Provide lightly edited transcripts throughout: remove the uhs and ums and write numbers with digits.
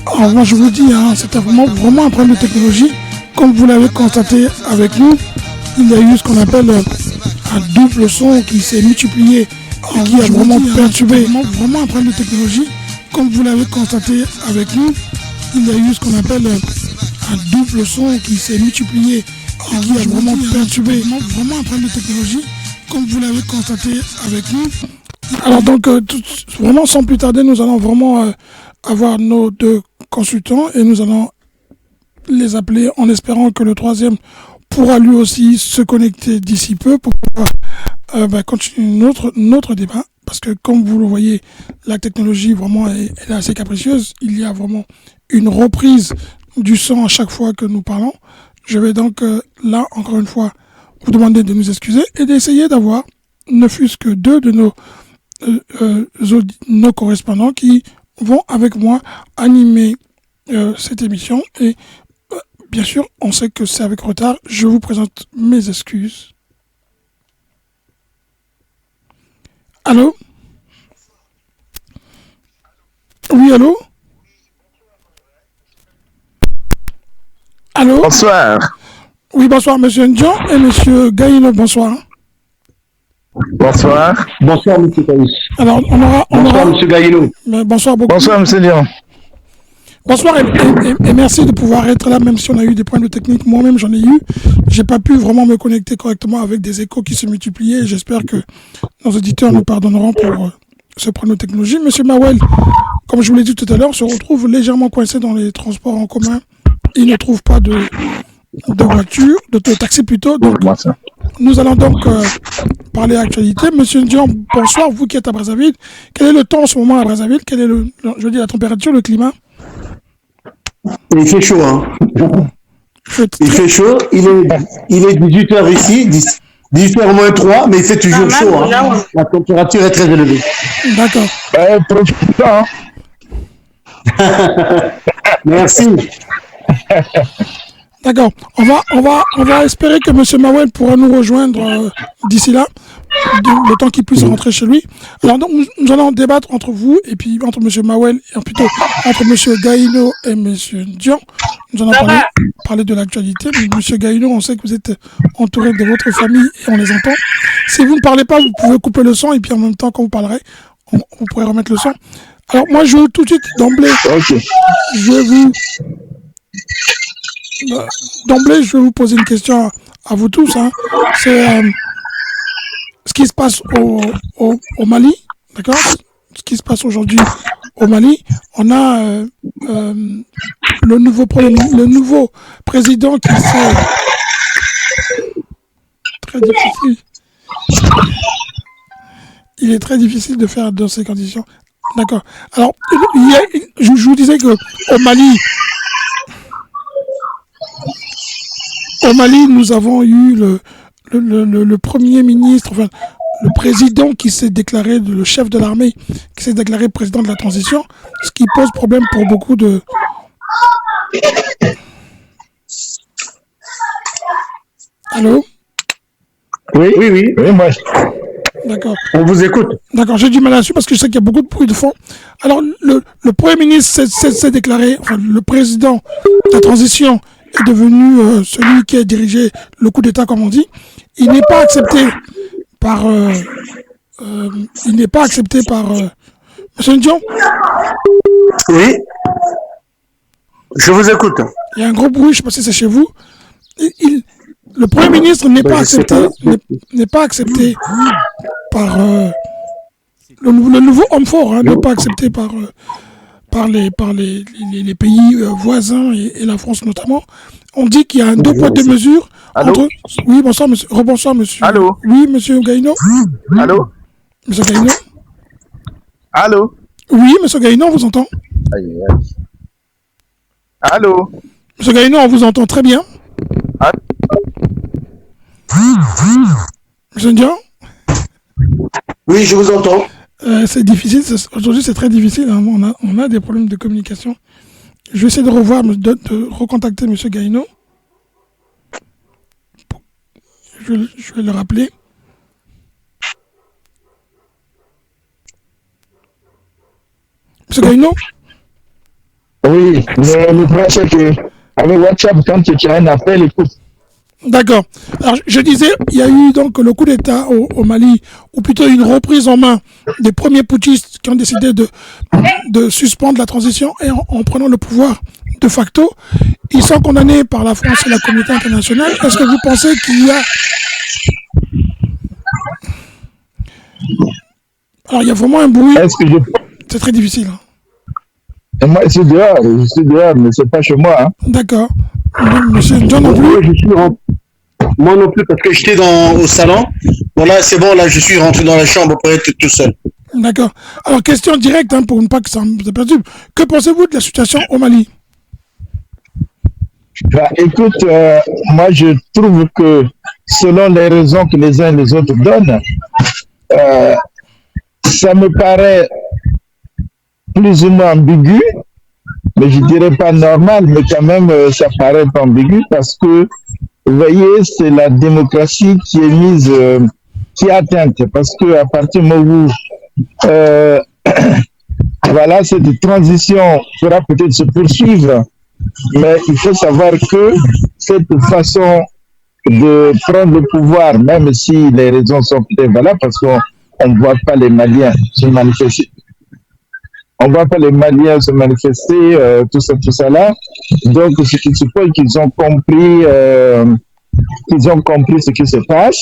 Alors moi je vous dis, hein, c'était vraiment un problème de technologie. Comme vous l'avez constaté avec nous, il y a eu ce qu'on appelle un double son qui s'est multiplié et qui a vraiment perturbé. Vraiment un problème de technologie. Comme vous l'avez constaté avec nous, il y a eu ce qu'on appelle un double son qui s'est multiplié et qui a vraiment perturbé. Vraiment un problème de technologie. Comme vous l'avez constaté avec nous. Alors donc, vraiment sans plus tarder, nous allons vraiment avoir nos deux consultants et nous allons les appeler en espérant que le troisième pourra lui aussi se connecter d'ici peu pour pouvoir continuer notre débat. Parce que comme vous le voyez, la technologie vraiment elle est assez capricieuse. Il y a vraiment une reprise du son à chaque fois que nous parlons. Je vais donc là, encore une fois, vous demander de nous excuser et d'essayer d'avoir ne fût-ce que deux de nos correspondants qui vont avec moi animer cette émission. Et bien sûr, on sait que c'est avec retard. Je vous présente mes excuses. Allô? Oui, allô? Allô? Bonsoir. Oui, bonsoir, monsieur Ndion et monsieur Gaïno, bonsoir. Bonsoir. Bonsoir, monsieur Caïs. Alors, bonsoir, monsieur Gaïno. Bonsoir beaucoup. Bonsoir, monsieur Ndion. Bonsoir et merci de pouvoir être là, même si on a eu des problèmes de technique. Moi-même, j'en ai eu. J'ai pas pu vraiment me connecter correctement avec des échos qui se multipliaient. J'espère que nos auditeurs nous pardonneront pour ce problème de technologie. Monsieur Mawel, comme je vous l'ai dit tout à l'heure, se retrouve légèrement coincé dans les transports en commun. Il ne trouve pas de voiture, de taxi plutôt. Donc, nous allons donc parler actualité. Monsieur Ndion, bonsoir, vous qui êtes à Brazzaville. Quel est le temps en ce moment à Brazzaville? Quelle est la température, le climat? Il fait chaud, hein. Il fait chaud. Il est 18h ici, 18h moins 3, mais il fait toujours chaud. Hein. La température est très élevée. D'accord. Merci. D'accord. On va espérer que M. Mawel pourra nous rejoindre d'ici là, le temps qu'il puisse rentrer chez lui. Alors donc nous allons débattre entre vous et puis entre M. Mawel et plutôt entre M. Gaïno et M. Ndion. Nous allons parler de l'actualité. M. Gaïno, on sait que vous êtes entouré de votre famille et on les entend. Si vous ne parlez pas, vous pouvez couper le son et puis en même temps quand vous parlerez, vous pourrez remettre le son. Alors moi je veux tout de suite d'emblée, je vais vous poser une question à vous tous. Hein. C'est ce qui se passe au Mali, d'accord? Ce qui se passe aujourd'hui au Mali. On a le nouveau président qui s'est très difficile. Il est très difficile de faire dans ces conditions. D'accord. Alors, je vous disais que au Mali, nous avons eu le premier ministre, enfin, le président qui s'est déclaré, le chef de l'armée, qui s'est déclaré président de la transition, ce qui pose problème pour beaucoup de... Allô? Oui, moi. D'accord. On vous écoute. D'accord, j'ai du mal à suivre parce que je sais qu'il y a beaucoup de bruit de fond. Alors, le Premier ministre s'est déclaré, enfin, le président de la transition est devenu celui qui a dirigé le coup d'État, comme on dit. Il n'est pas accepté par... Monsieur Ndion? Oui. Je vous écoute. Il y a un gros bruit, je ne sais pas si c'est chez vous. Le Premier ministre n'est pas accepté par le nouveau homme fort, hein, n'est pas accepté par les pays voisins et la France notamment. On dit qu'il y a un deux poids deux mesures entre... Oui, bonsoir monsieur. Rebonsoir monsieur. Allô? Oui, monsieur Gaïno. Allô? Monsieur Gaïno. Allô? Oui, monsieur Gaïno, on vous entend. Allô? Monsieur Gaïno, on vous entend très bien. Monsieur Ndian? Oui, je vous entends. C'est difficile, aujourd'hui c'est très difficile, hein. On a des problèmes de communication. Je vais essayer de recontacter M. Gaïno. Je vais le rappeler. M. Gaïno? Oui, le problème c'est que avec WhatsApp, quand tu as un appel, écoute. D'accord. Alors, je disais, il y a eu donc le coup d'État au Mali, ou plutôt une reprise en main des premiers putschistes qui ont décidé de suspendre la transition et en prenant le pouvoir de facto. Ils sont condamnés par la France et la communauté internationale. Est-ce que vous pensez qu'il y a... Alors, il y a vraiment un bruit. C'est très difficile. Et moi, je suis dehors, mais c'est pas chez moi. Hein. D'accord. Monsieur John non plus. Moi non plus, parce que j'étais au salon. Bon, là, c'est bon, là, je suis rentré dans la chambre pour être tout seul. D'accord. Alors, question directe, hein, pour ne pas que ça me perturbe. Que pensez-vous de la situation au Mali? Bah, écoute, moi, je trouve que selon les raisons que les uns et les autres donnent, ça me paraît plus ou moins ambigu, mais je dirais pas normal, mais quand même, ça paraît pas ambigu parce que, vous voyez, c'est la démocratie qui est mise, qui est atteinte, parce que à partir du moment où, voilà, cette transition pourra peut-être se poursuivre, mais il faut savoir que cette façon de prendre le pouvoir, même si les raisons sont peut-être valables, parce qu'on ne voit pas les Maliens se manifester. On ne voit pas les Maliens se manifester, tout ça là. Donc, je suppose qu'ils ont compris ce qui se passe.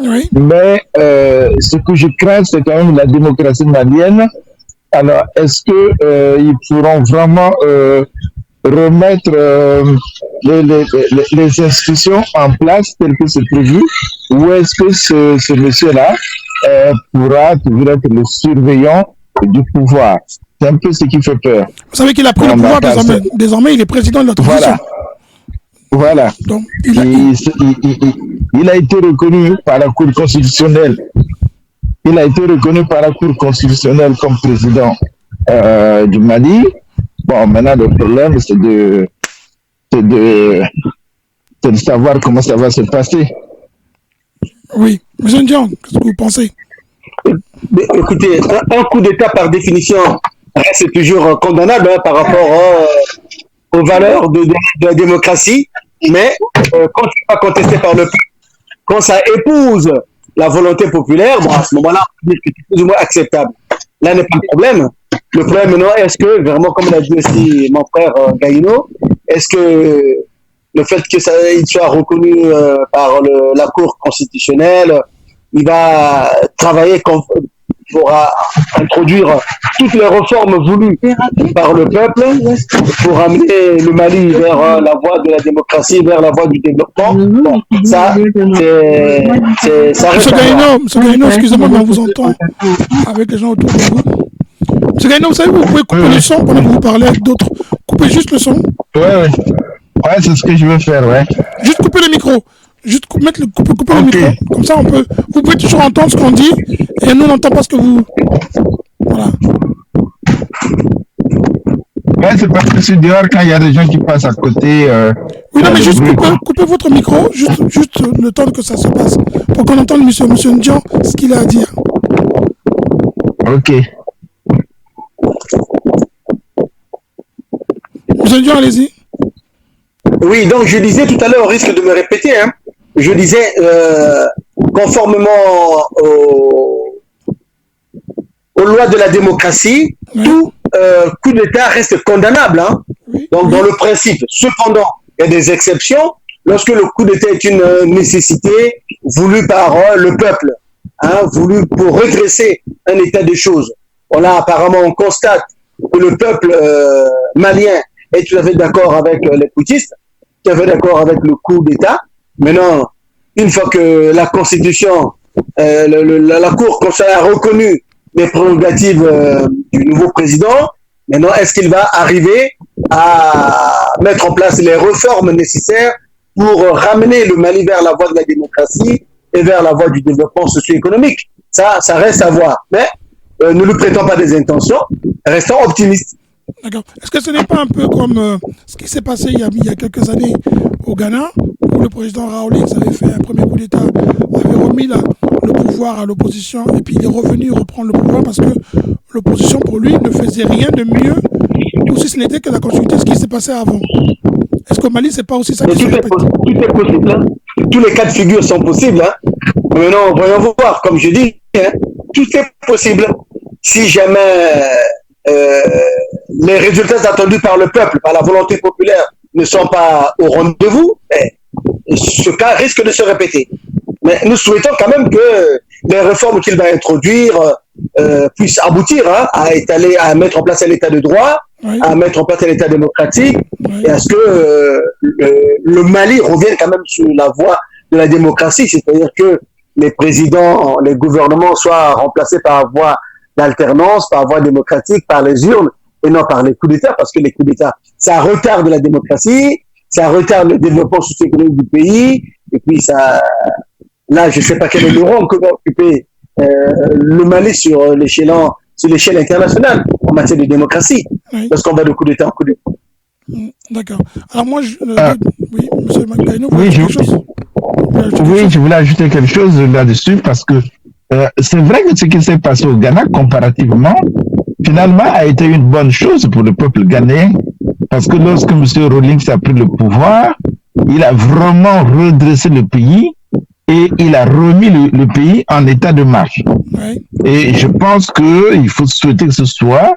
Oui. Mais ce que je crains, c'est quand même la démocratie malienne. Alors, est-ce que ils pourront vraiment remettre les institutions en place telles que c'est prévu, ou est-ce que ce monsieur-là pourra toujours être le surveillant du pouvoir? C'est un peu ce qui fait peur. Vous savez qu'il a pris le pouvoir désormais. Désormais, il est président de la transition. Voilà. Donc, il a été reconnu par la Cour constitutionnelle. Il a été reconnu par la Cour constitutionnelle comme président du Mali. Bon, maintenant, le problème, c'est de savoir comment ça va se passer. Oui. Monsieur Ndian, qu'est-ce que vous pensez? Écoutez, un coup d'État, par définition, c'est toujours condamnable par rapport aux valeurs de la démocratie, mais quand c'est pas contesté par le peuple, quand ça épouse la volonté populaire, bon, à ce moment-là, on peut dire que c'est plus ou moins acceptable. Là n'est pas le problème. Le problème maintenant, est-ce que, vraiment, comme l'a dit aussi mon frère Gaïno, est-ce que le fait qu'il soit reconnu par la Cour constitutionnelle, il va travailler pour introduire toutes les réformes voulues par le peuple pour amener le Mali vers la voie de la démocratie, vers la voie du développement. Bon, ça reste Monsieur Gaïno, excusez-moi, mais on vous entend avec les gens autour de vous. Monsieur Gaïno, vous savez, vous pouvez couper le son pendant que vous parlez avec d'autres. Coupez juste le son. Ouais, c'est ce que je veux faire, ouais. Juste couper le micro. Juste couper le micro. Comme ça, vous pouvez toujours entendre ce qu'on dit et nous, on n'entend pas ce que vous... Voilà. Ouais, c'est parce que je suis dehors quand il y a des gens qui passent à côté. Oui, non, mais juste coupez votre micro, juste le temps que ça se passe, pour qu'on entende monsieur Ndian ce qu'il a à dire. Ok. Monsieur Ndian, allez-y. Oui, donc je disais tout à l'heure, au risque de me répéter, hein, je disais, conformément aux lois de la démocratie, tout coup d'État reste condamnable. Hein. Donc, dans le principe. Cependant, il y a des exceptions. Lorsque le coup d'État est une nécessité voulue par le peuple, hein, voulue pour redresser un état des choses. Là, apparemment, on constate que le peuple malien est tout à fait d'accord avec les putschistes, tout à fait d'accord avec le coup d'État. Maintenant, une fois que la Constitution, la Cour constitutionnelle a reconnu les prérogatives du nouveau président, maintenant, est-ce qu'il va arriver à mettre en place les réformes nécessaires pour ramener le Mali vers la voie de la démocratie et vers la voie du développement socio-économique? Ça reste à voir. Mais ne lui prêtons pas des intentions, restons optimistes. D'accord. Est-ce que ce n'est pas un peu comme ce qui s'est passé il y a quelques années au Ghana, où le président Rawlings avait fait un premier coup d'État, avait remis le pouvoir à l'opposition, et puis il est revenu reprendre le pouvoir parce que l'opposition, pour lui, ne faisait rien de mieux, aussi si ce n'était que la continuité de ce qui s'est passé avant. Est-ce qu'au Mali, c'est pas aussi ça qui se répète? Tout est possible. Hein. Tous les cas de figure sont possibles. Hein. Maintenant, voyons voir. Comme je dis, hein, tout est possible. Si jamais les résultats attendus par le peuple, par la volonté populaire, ne sont pas au rendez-vous, ce cas risque de se répéter. Mais nous souhaitons quand même que les réformes qu'il va introduire puissent aboutir à mettre en place un état de droit, à mettre en place un état démocratique, et à ce que le Mali revienne quand même sur la voie de la démocratie, c'est-à-dire que les présidents, les gouvernements soient remplacés par voie d'alternance, par voie démocratique, par les urnes, et non par les coups d'État, parce que les coups d'État, ça retarde la démocratie, ça retarde le développement socio-économique du pays, et puis ça... Là, je ne sais pas quel est le rôle que va occuper le Mali sur l'échelle internationale en matière de démocratie, parce qu'on va de coup d'État en coup d'État. D'accord. Alors moi, oui, M. Magaino, vous voulez quelque chose? Oui, je voulais ajouter quelque chose là-dessus, parce que c'est vrai que ce qui s'est passé au Ghana, comparativement, finalement, a été une bonne chose pour le peuple ghanéen, parce que lorsque M. Rawlings a pris le pouvoir, il a vraiment redressé le pays, et il a remis le pays en état de marche. Oui. Et je pense qu'il faut souhaiter que ce soit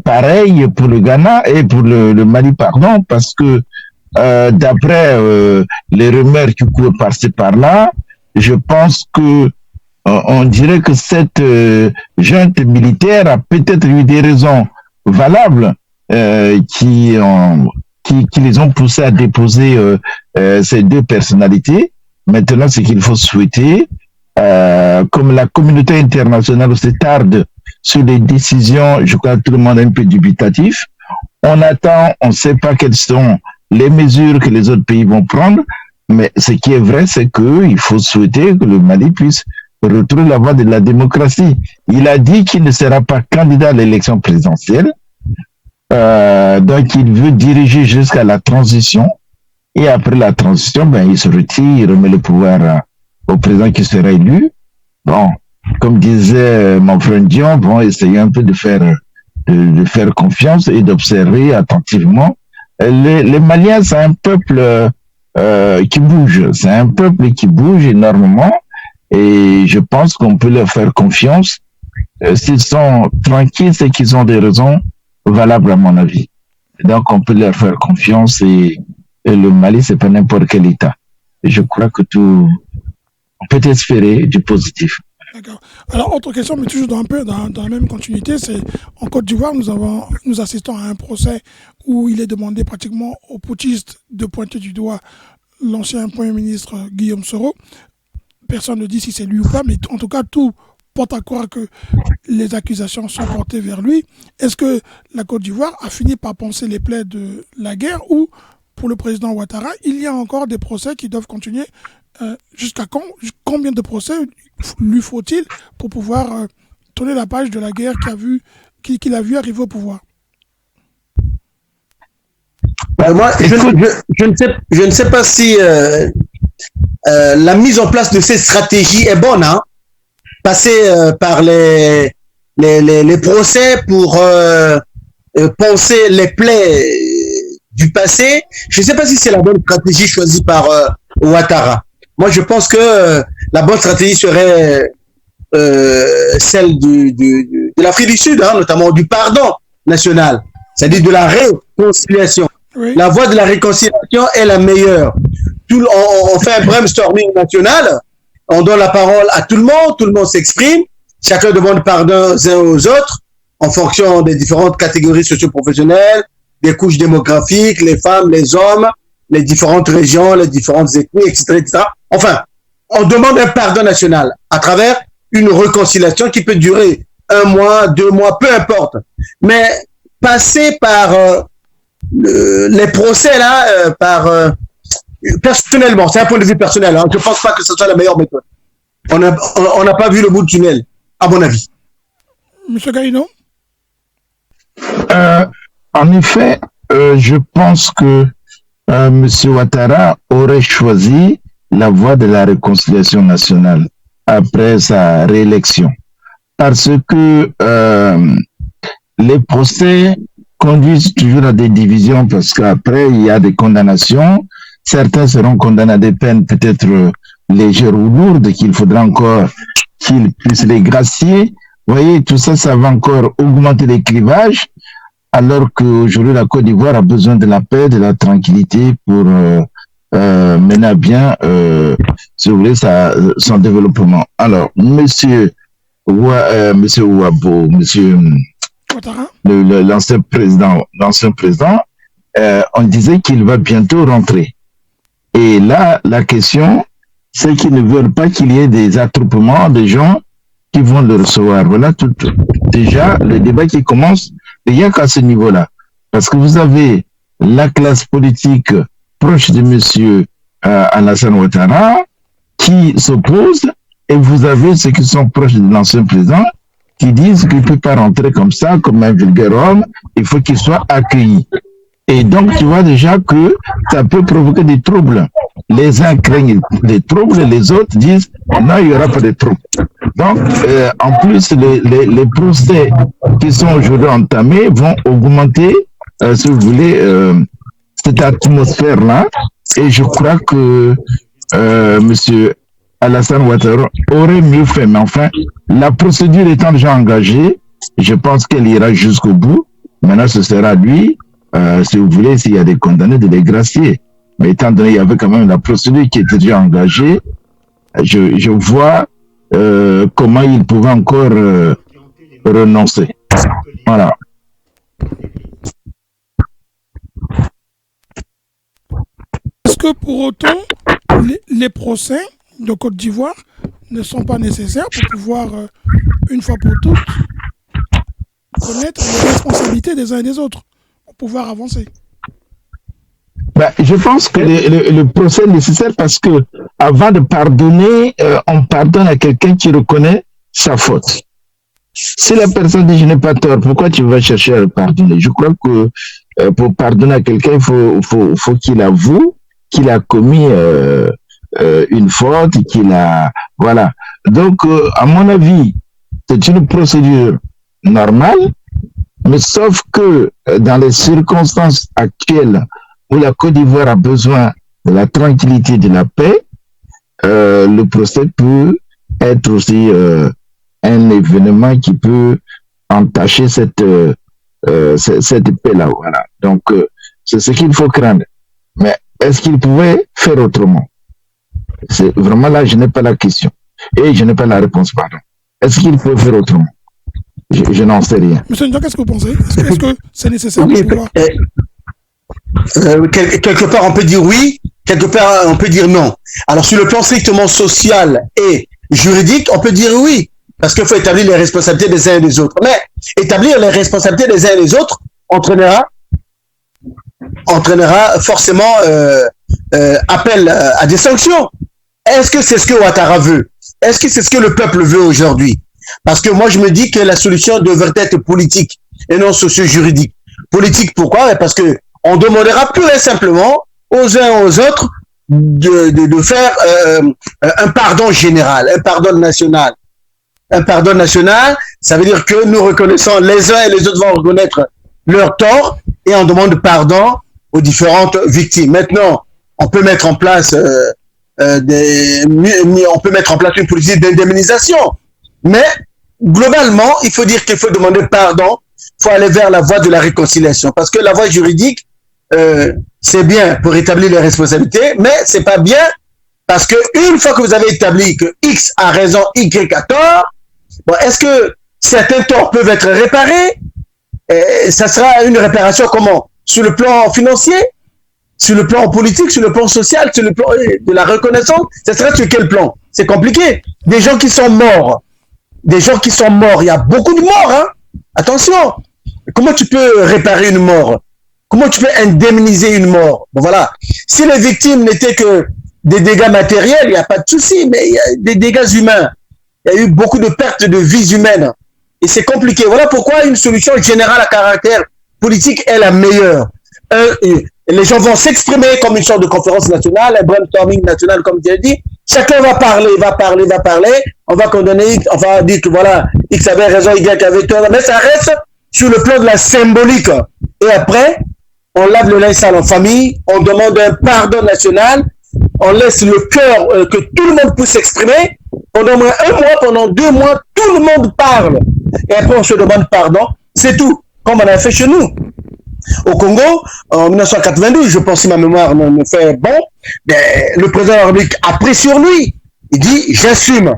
pareil pour le Ghana et pour le Mali, pardon, parce que d'après les rumeurs qui courent par-ci par-là, je pense que on dirait que cette junte militaire a peut-être eu des raisons valables qui les ont poussés à déposer ces deux personnalités. Maintenant, ce qu'il faut souhaiter, comme la communauté internationale se tarde sur les décisions, je crois que tout le monde est un peu dubitatif. On attend, on ne sait pas quelles sont les mesures que les autres pays vont prendre, mais ce qui est vrai, c'est qu'il faut souhaiter que le Mali puisse retrouver la voie de la démocratie. Il a dit qu'il ne sera pas candidat à l'élection présidentielle, donc il veut diriger jusqu'à la transition. Et après la transition, il se retire, il remet le pouvoir au président qui sera élu. Bon, comme disait mon frère Dion, essayer un peu de faire confiance et d'observer attentivement. Les Maliens, c'est un peuple qui bouge. C'est un peuple qui bouge énormément. Et je pense qu'on peut leur faire confiance. S'ils sont tranquilles, c'est qu'ils ont des raisons valables à mon avis. Donc, on peut leur faire confiance et le Mali, c'est pas n'importe quel État. Et je crois que on peut espérer du positif. D'accord. Alors, autre question, mais toujours dans la même continuité, c'est en Côte d'Ivoire, nous assistons à un procès où il est demandé pratiquement aux putschistes de pointer du doigt l'ancien Premier ministre Guillaume Soro. Personne ne dit si c'est lui ou pas, mais en tout cas, tout porte à croire que les accusations sont portées vers lui. Est-ce que la Côte d'Ivoire a fini par penser les plaies de la guerre ou pour le président Ouattara, il y a encore des procès qui doivent continuer. Jusqu'à quand? Combien de procès lui faut-il pour pouvoir tourner la page de la guerre qu'il a vu arriver au pouvoir? Moi, je ne sais pas si la mise en place de ces stratégies est bonne. Hein? Passer par les procès pour penser les plaies du passé, je ne sais pas si c'est la bonne stratégie choisie par Ouattara. Moi, je pense que la bonne stratégie serait celle de l'Afrique du Sud, hein, notamment du pardon national, c'est-à-dire de la réconciliation. Oui. La voie de la réconciliation est la meilleure. On fait un brainstorming national, on donne la parole à tout le monde s'exprime, chacun demande pardon aux uns aux autres, en fonction des différentes catégories socio-professionnelles, des couches démographiques, les femmes, les hommes, les différentes régions, les différentes ethnies, etc., etc. Enfin, on demande un pardon national à travers une réconciliation qui peut durer 1 mois, 2 mois, peu importe. Mais passer par les procès là, personnellement, c'est un point de vue personnel, hein, je ne pense pas que ce soit la meilleure méthode. On n'a pas vu le bout du tunnel, à mon avis. Monsieur Gaïno? En effet, je pense que M. Ouattara aurait choisi la voie de la réconciliation nationale après sa réélection. Parce que les procès conduisent toujours à des divisions parce qu'après, il y a des condamnations. Certains seront condamnés à des peines peut-être légères ou lourdes qu'il faudra encore qu'ils puissent les gracier. Vous voyez, tout ça, ça va encore augmenter les clivages, alors qu'aujourd'hui, la Côte d'Ivoire a besoin de la paix, de la tranquillité pour mener à bien, si vous voulez, son développement. Alors, monsieur Ouabo, monsieur l'ancien président, on disait qu'il va bientôt rentrer. Et là, la question, c'est qu'ils ne veulent pas qu'il y ait des attroupements de gens qui vont le recevoir. Voilà déjà le débat qui commence, il n'y a qu'à ce niveau-là. Parce que vous avez la classe politique proche de monsieur Alassane Ouattara qui s'oppose, et vous avez ceux qui sont proches de l'ancien président qui disent qu'il ne peut pas rentrer comme ça, comme un vulgaire homme, il faut qu'il soit accueilli. Et donc, tu vois déjà que ça peut provoquer des troubles. Les uns craignent des troubles, les autres disent non, il n'y aura pas de troubles. Donc, en plus, les procès qui sont aujourd'hui entamés vont augmenter, si vous voulez, cette atmosphère-là. Et je crois que monsieur Alassane Ouattara aurait mieux fait. Mais enfin, la procédure étant déjà engagée, je pense qu'elle ira jusqu'au bout. Maintenant, ce sera lui, si vous voulez, s'il y a des condamnés, de les gracier. Mais étant donné qu'il y avait quand même la procédure qui était déjà engagée, je vois comment il pouvait encore renoncer. Voilà. Est-ce que pour autant, les procès de Côte d'Ivoire ne sont pas nécessaires pour pouvoir, une fois pour toutes, connaître les responsabilités des uns et des autres, pour pouvoir avancer? Je pense que le procès est nécessaire parce que avant de pardonner, on pardonne à quelqu'un qui reconnaît sa faute. Si la personne dit je n'ai pas tort, pourquoi tu vas chercher à le pardonner? Je crois que pour pardonner à quelqu'un, il faut qu'il avoue qu'il a commis une faute, voilà. Donc, à mon avis, c'est une procédure normale, mais sauf que dans les circonstances actuelles où la Côte d'Ivoire a besoin de la tranquillité, de la paix, le procès peut être aussi un événement qui peut entacher cette paix-là. Voilà. Donc, c'est ce qu'il faut craindre. Mais est-ce qu'il pouvait faire autrement? C'est vraiment là, je n'ai pas la question. Et je n'ai pas la réponse, pardon. Est-ce qu'il peut faire autrement? Je n'en sais rien. Monsieur Ndiaye, qu'est-ce que vous pensez? Est-ce que c'est nécessaire pour pouvoir... Quelque part, on peut dire oui, quelque part, on peut dire non. Alors, sur le plan strictement social et juridique, on peut dire oui, parce qu'il faut établir les responsabilités des uns et des autres. Mais établir les responsabilités des uns et des autres entraînera forcément appel à des sanctions. Est-ce que c'est ce que Ouattara veut? Est-ce que c'est ce que le peuple veut aujourd'hui? Parce que moi, je me dis que la solution devrait être politique et non socio-juridique. Politique, pourquoi? Parce que on demandera pur et simplement aux uns aux autres de faire un pardon général, un pardon national. Un pardon national, ça veut dire que nous reconnaissons, les uns et les autres vont reconnaître leur tort et on demande pardon aux différentes victimes. Maintenant, on peut mettre en place une politique d'indemnisation. Mais globalement, il faut dire qu'il faut demander pardon, il faut aller vers la voie de la réconciliation. Parce que la voie juridique, c'est bien pour établir les responsabilités, mais c'est pas bien parce que une fois que vous avez établi que X a raison, Y a tort, bon, est-ce que certains torts peuvent être réparés? Et ça sera une réparation comment? Sur le plan financier? Sur le plan politique? Sur le plan social? Sur le plan de la reconnaissance? Ça sera sur quel plan? C'est compliqué. Des gens qui sont morts. Des gens qui sont morts. Il y a beaucoup de morts, hein? Attention. Comment tu peux réparer une mort? Comment tu peux indemniser une mort? Bon, voilà. Si les victimes n'étaient que des dégâts matériels, il n'y a pas de souci, mais il y a des dégâts humains. Il y a eu beaucoup de pertes de vies humaines. Et c'est compliqué. Voilà pourquoi une solution générale à caractère politique est la meilleure. Les gens vont s'exprimer comme une sorte de conférence nationale, un brainstorming national, comme tu as dit. Chacun va parler. On va condamner, on va dire que voilà, X avait raison, Y avait tort. Mais ça reste sur le plan de la symbolique. Et après, on lave le linge sale en famille, on demande un pardon national, on laisse le cœur que tout le monde puisse s'exprimer. Pendant un mois, pendant 2 mois, tout le monde parle. Et après, on se demande pardon. C'est tout, comme on a fait chez nous. Au Congo, en 1992, je pense que ma mémoire me fait bon, le président de la République a pris sur lui. Il dit, j'assume.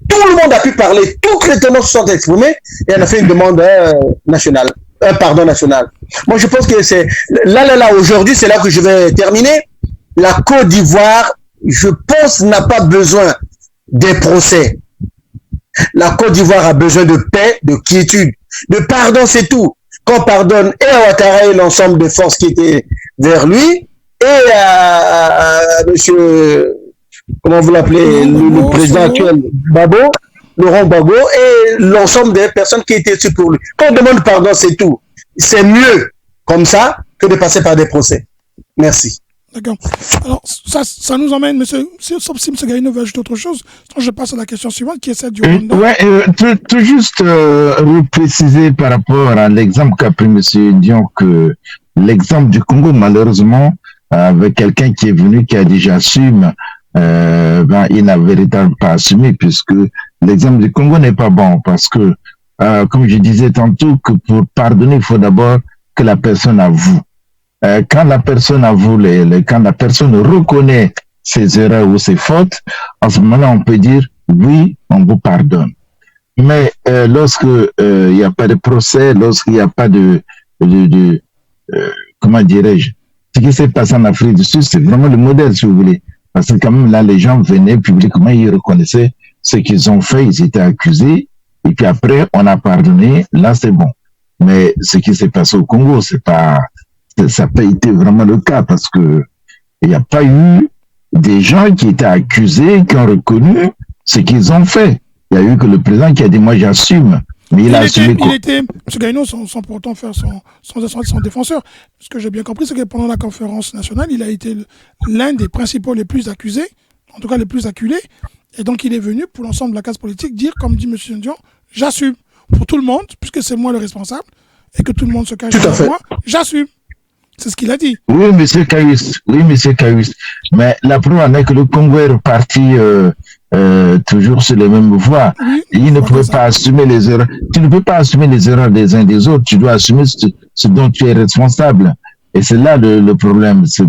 Tout le monde a pu parler, toutes les tenants se sont exprimés et on a fait une demande nationale, un pardon national. Moi, je pense que c'est là, aujourd'hui, c'est là que je vais terminer. La Côte d'Ivoire, je pense, n'a pas besoin des procès. La Côte d'Ivoire a besoin de paix, de quiétude, de pardon, c'est tout. Qu'on pardonne et à Ouattara et l'ensemble des forces qui étaient vers lui, et à monsieur, comment vous l'appelez, le président actuel, Laurent Gbagbo, et l'ensemble des personnes qui étaient dessus pour lui. Qu'on demande pardon, c'est tout. C'est mieux comme ça que de passer par des procès. Merci. D'accord. Alors, ça nous emmène, sauf si M. Gaïno veut ajouter autre chose, je passe à la question suivante, qui est celle du Rwanda. Tout juste repréciser par rapport à l'exemple qu'a pris M. Dion, que l'exemple du Congo, malheureusement, avec quelqu'un qui est venu, qui a déjà assumé, il n'a véritablement pas assumé, puisque l'exemple du Congo n'est pas bon, parce que, comme je disais tantôt, que pour pardonner, il faut d'abord que la personne avoue. Quand la personne avoue, quand la personne reconnaît ses erreurs ou ses fautes, en ce moment-là, on peut dire oui, on vous pardonne. Mais lorsque il n'y a pas de procès, lorsqu'il n'y a pas comment dirais-je, ce qui s'est passé en Afrique du Sud, c'est vraiment le modèle, si vous voulez, parce que quand même là, les gens venaient publiquement, ils reconnaissaient ce qu'ils ont fait, ils étaient accusés, et puis après, on a pardonné. Là, c'est bon. Mais ce qui s'est passé au Congo, ça n'a pas été vraiment le cas, parce que il n'y a pas eu des gens qui étaient accusés, qui ont reconnu ce qu'ils ont fait. Il y a eu que le président qui a dit, moi j'assume. Mais il a assumé quoi? M. Gaïno, sans pour autant faire son défenseur, ce que j'ai bien compris, c'est que pendant la conférence nationale, il a été l'un des principaux les plus accusés, en tout cas les plus acculés, et donc il est venu pour l'ensemble de la classe politique dire, comme dit M. Dion, j'assume pour tout le monde, puisque c'est moi le responsable, et que tout le monde se cache derrière moi, j'assume. C'est ce qu'il a dit. Oui, M. Cayus. Mais la preuve en est que le Congo est reparti toujours sur les mêmes voies. Oui, il ne pouvait pas assumer les erreurs. Tu ne peux pas assumer les erreurs des uns des autres. Tu dois assumer ce dont tu es responsable. Et c'est là le problème. Ce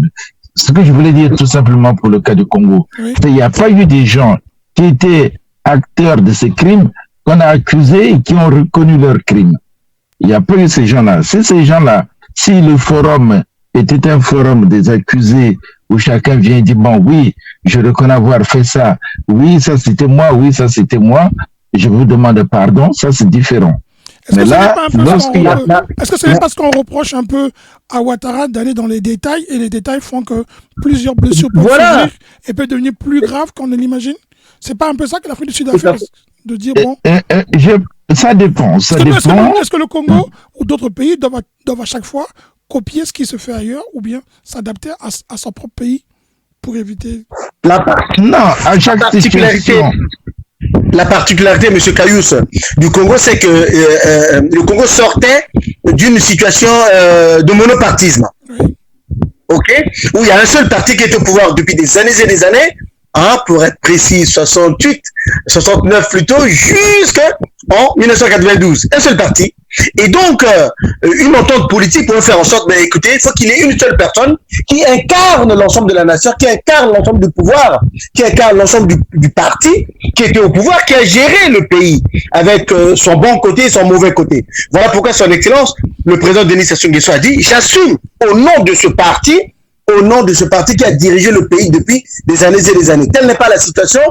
que je voulais dire tout simplement pour le cas du Congo. Oui. Il n'y a pas eu des gens qui étaient acteurs de ces crimes qu'on a accusés et qui ont reconnu leurs crimes. Il n'y a pas eu ces gens-là. C'est ces gens-là. Si le forum était un forum des accusés où chacun vient et dit, bon, oui, je reconnais avoir fait ça, oui, ça c'était moi, je vous demande pardon, ça c'est différent. Mais là, est-ce que c'est parce qu'on reproche un peu à Ouattara d'aller dans les détails, et les détails font que plusieurs blessures peuvent surgir et peuvent devenir plus graves qu'on ne l'imagine? C'est pas un peu ça que l'Afrique du Sud a fait, de dire, bon... Ça dépend. Est-ce que le Congo ou d'autres pays doivent à chaque fois copier ce qui se fait ailleurs, ou bien s'adapter à son propre pays pour éviter... Non, à chaque situation... La particularité, M. Cayus, du Congo, c'est que le Congo sortait d'une situation de monopartisme. Oui. OK? Où il y a un seul parti qui est au pouvoir depuis des années et des années, pour être précis, 69 plutôt, jusqu'en 1992. Un seul parti. Et donc, une entente politique pour faire en sorte, mais écoutez, il faut qu'il y ait une seule personne qui incarne l'ensemble de la nation, qui incarne l'ensemble du pouvoir, qui incarne l'ensemble du parti qui était au pouvoir, qui a géré le pays avec son bon côté et son mauvais côté. Voilà pourquoi son Excellence, le président Denis Sassou Nguesso a dit, j'assume au nom de ce parti qui a dirigé le pays depuis des années et des années. Telle n'est pas la situation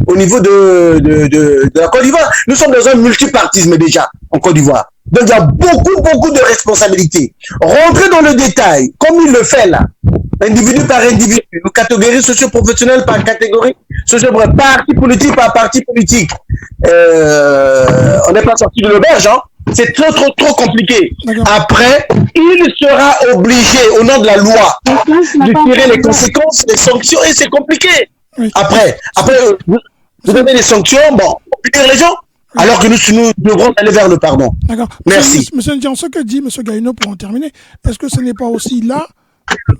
au niveau de la Côte d'Ivoire. Nous sommes dans un multipartisme déjà en Côte d'Ivoire. Donc il y a beaucoup de responsabilités. Rentrer dans le détail, comme il le fait là, individu par individu, catégorie socio-professionnelle par catégorie socio-professionnelle, parti politique par parti politique. On n'est pas sorti de l'auberge, hein. C'est trop compliqué. Après, il sera obligé, au nom de la loi, de tirer les conséquences, les sanctions, et c'est compliqué. Après, vous avez les sanctions, bon, on peut dire les gens. alors que nous devrons aller vers le pardon. D'accord. Merci. Monsieur Ndian, ce que dit M. Gaïno pour en terminer, est-ce que ce n'est pas aussi là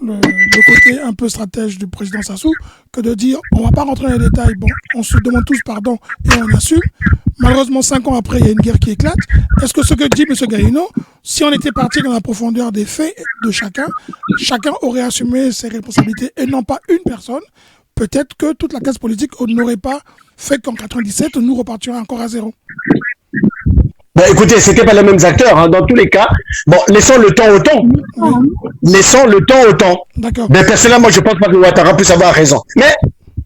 le côté un peu stratège du président Sassou que de dire on ne va pas rentrer dans les détails, bon, on se demande tous pardon et on assume. Malheureusement, 5 ans après, il y a une guerre qui éclate. Est-ce que ce que dit M. Gaïno, si on était parti dans la profondeur des faits de chacun aurait assumé ses responsabilités et non pas une personne, peut-être que toute la classe politique n'aurait pas fait qu'en 97, nous repartirions encore à zéro. Ben, écoutez, c'était pas les mêmes acteurs, hein, dans tous les cas. Bon, laissons le temps au temps. Oui. Laissons le temps au temps. D'accord. Mais personnellement, moi, je pense pas que Ouattara puisse avoir raison. Mais,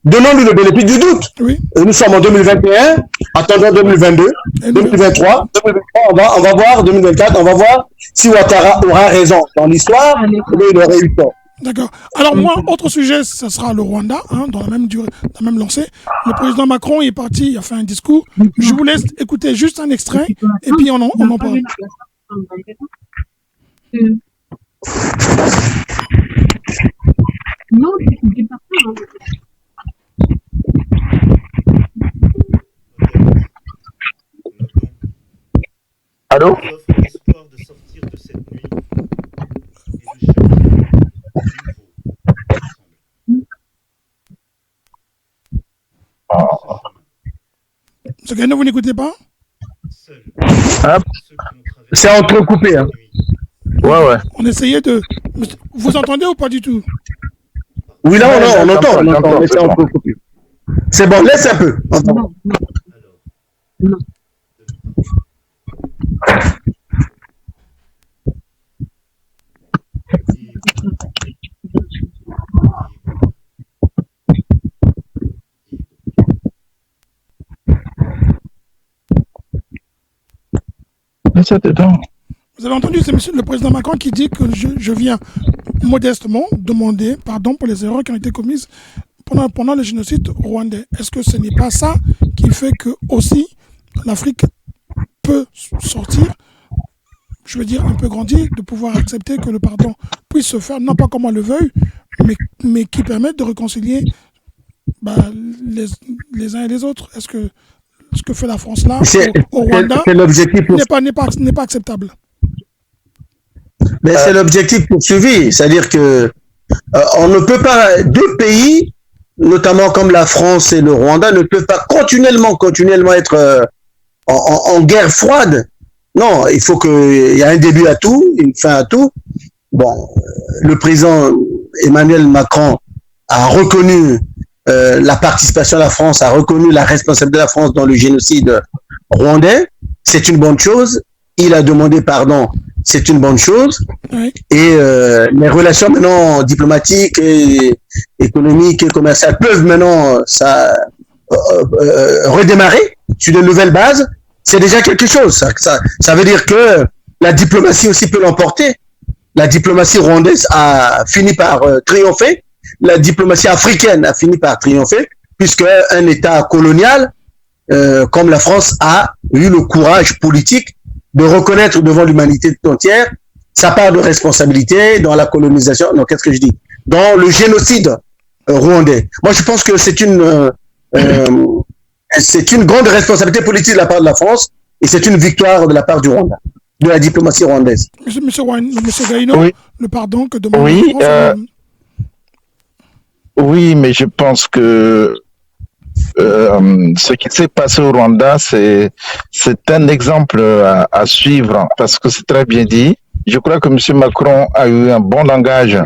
donnons-lui le bénéfice du doute. Oui. Nous sommes en 2021, attendons 2022, 2023, 2023, on va voir, 2024, on va voir si Ouattara aura raison. Dans l'histoire, il aurait eu tort. D'accord. Alors moi, autre sujet, ce sera le Rwanda, hein, dans la même lancée. Le président Macron est parti, il a fait un discours. Je vous laisse écouter juste un extrait et puis on en parle. Non, c'est pas ça. Allô? Ce que vous n'écoutez pas? C'est entrecoupé. Hein. Ouais. On essayait de... Vous entendez ou pas du tout? Oui, là, on entend. Mais c'est entrecoupé. C'est bon, laisse un peu. Non. Vous avez entendu, c'est monsieur le président Macron qui dit que je viens modestement demander pardon pour les erreurs qui ont été commises pendant le génocide rwandais. Est-ce que ce n'est pas ça qui fait que aussi l'Afrique peut sortir, je veux dire un peu grandir, de pouvoir accepter que le pardon puisse se faire, non pas comme on le veuille, mais qui permette de réconcilier les uns et les autres? Est-ce que ce que fait la France là au Rwanda n'est pas acceptable? Mais c'est l'objectif poursuivi, c'est-à-dire que on ne peut pas, deux pays, notamment comme la France et le Rwanda, ne peuvent pas continuellement être en guerre froide. Non, il faut qu'il y ait un début à tout, une fin à tout. Bon, le président Emmanuel Macron a reconnu la participation de la France, a reconnu la responsabilité de la France dans le génocide rwandais. C'est une bonne chose. Il a demandé pardon. C'est une bonne chose. Oui. Et les relations maintenant diplomatiques, et économiques et commerciales peuvent maintenant redémarrer sur de nouvelles bases. C'est déjà quelque chose. Ça veut dire que la diplomatie aussi peut l'emporter. La diplomatie rwandaise a fini par triompher. La diplomatie africaine a fini par triompher, puisque un État colonial comme la France a eu le courage politique de reconnaître devant l'humanité tout entière sa part de responsabilité dans la colonisation, non, qu'est-ce que je dis, dans le génocide rwandais. Moi, je pense que c'est une grande responsabilité politique de la part de la France et c'est une victoire de la part du Rwanda, de la diplomatie rwandaise. Monsieur Gaïno, oui. Le pardon que demande la France. Oui, mais je pense que ce qui s'est passé au Rwanda, c'est un exemple à suivre parce que c'est très bien dit. Je crois que M. Macron a eu un bon langage.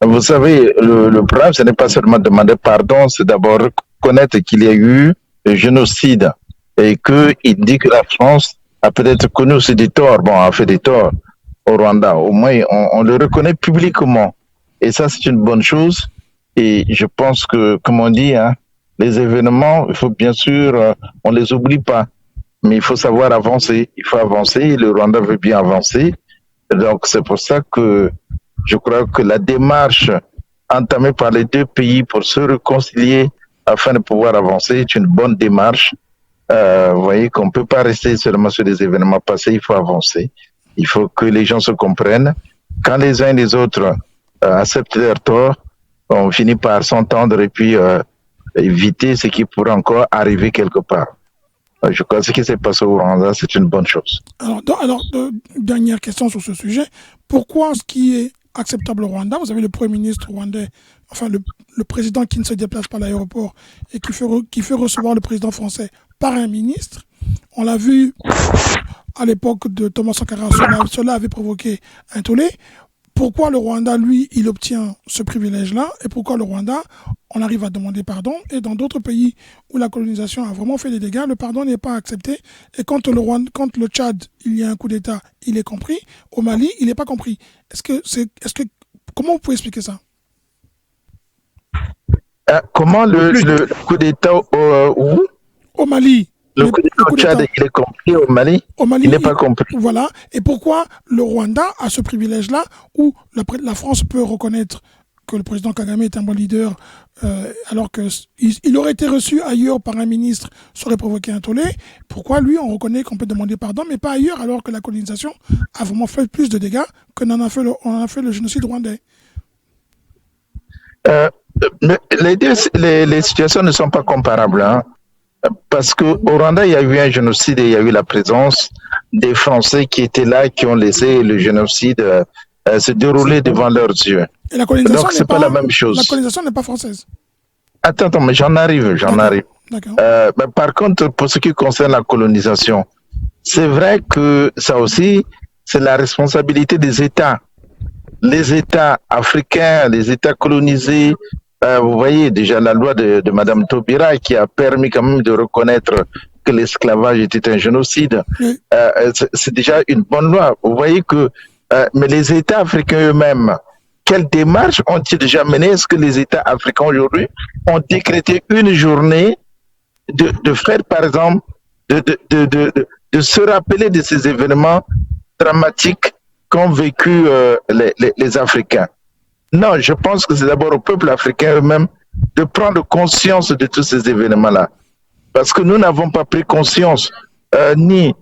Vous savez, le problème, ce n'est pas seulement demander pardon, c'est d'abord reconnaître qu'il y a eu un génocide et qu'il dit que la France a peut-être connu aussi des torts, a fait des torts au Rwanda. Au moins, on le reconnaît publiquement. Et ça, c'est une bonne chose. Et je pense que, comme on dit, les événements, il faut bien sûr, on les oublie pas, mais il faut savoir avancer. Il faut avancer et le Rwanda veut bien avancer. Donc, c'est pour ça que je crois que la démarche entamée par les deux pays pour se réconcilier afin de pouvoir avancer est une bonne démarche. Vous voyez qu'on ne peut pas rester seulement sur les événements passés, il faut avancer. Il faut que les gens se comprennent. Quand les uns et les autres acceptent leurs torts, on finit par s'entendre et puis éviter ce qui pourrait encore arriver quelque part. Je crois que ce qui s'est passé au Rwanda, c'est une bonne chose. Alors, dernière question sur ce sujet. Pourquoi ce qui est acceptable au Rwanda, vous avez le Premier ministre rwandais, enfin le président qui ne se déplace pas à l'aéroport et qui fait recevoir le président français par un ministre. On l'a vu à l'époque de Thomas Sankara, cela avait provoqué un tollé. Pourquoi le Rwanda, lui, il obtient ce privilège-là et pourquoi le Rwanda, on arrive à demander pardon et dans d'autres pays où la colonisation a vraiment fait des dégâts, le pardon n'est pas accepté et quand le Tchad, il y a un coup d'État, il est compris, au Mali, il n'est pas compris. Comment vous pouvez expliquer ça? Comment le coup d'État où? Au Mali. Le coup d'État au Tchad, il est compris, au Mali, il n'est pas compris. Voilà. Et pourquoi le Rwanda a ce privilège-là où la France peut reconnaître que le président Kagame est un bon leader alors qu'il aurait été reçu ailleurs par un ministre, ça aurait provoqué un tollé. Pourquoi lui, on reconnaît qu'on peut demander pardon, mais pas ailleurs alors que la colonisation a vraiment fait plus de dégâts qu'on en a fait le génocide rwandais? Mais les situations ne sont pas comparables, hein. Parce qu'au Rwanda, il y a eu un génocide et il y a eu la présence des Français qui étaient là, qui ont laissé le génocide se dérouler devant leurs yeux. Et la colonisation donc, c'est pas la même chose. La colonisation n'est pas française. Attends, mais j'en arrive. D'accord. Mais par contre, pour ce qui concerne la colonisation, c'est vrai que ça aussi, c'est la responsabilité des États. Les États africains, les États colonisés, vous voyez déjà la loi de Madame Taubira qui a permis quand même de reconnaître que l'esclavage était un génocide. Oui. C'est déjà une bonne loi. Vous voyez que mais les États africains eux-mêmes, quelle démarche ont-ils déjà menée? Est-ce que les États africains aujourd'hui ont décrété une journée de faire, par exemple, de se rappeler de ces événements dramatiques qu'ont vécu les Africains? Non, je pense que c'est d'abord au peuple africain eux-mêmes de prendre conscience de tous ces événements-là. Parce que nous n'avons pas pris conscience ni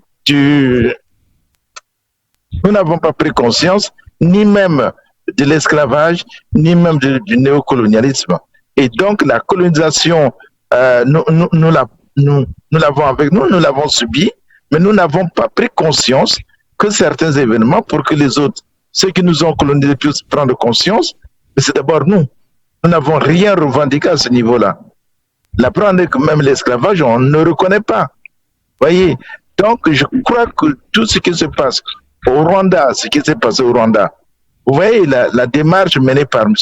même de l'esclavage, ni même du néocolonialisme. Et donc la colonisation, nous l'avons avec nous, nous l'avons subi, mais nous n'avons pas pris conscience que certains événements, pour que les autres, ceux qui nous ont colonisés, puissent prendre conscience, mais c'est d'abord nous. Nous n'avons rien revendiqué à ce niveau-là. La preuve est que même l'esclavage, on ne reconnaît pas. Voyez, donc je crois que tout ce qui se passe au Rwanda, ce qui s'est passé au Rwanda, vous voyez la démarche menée par M.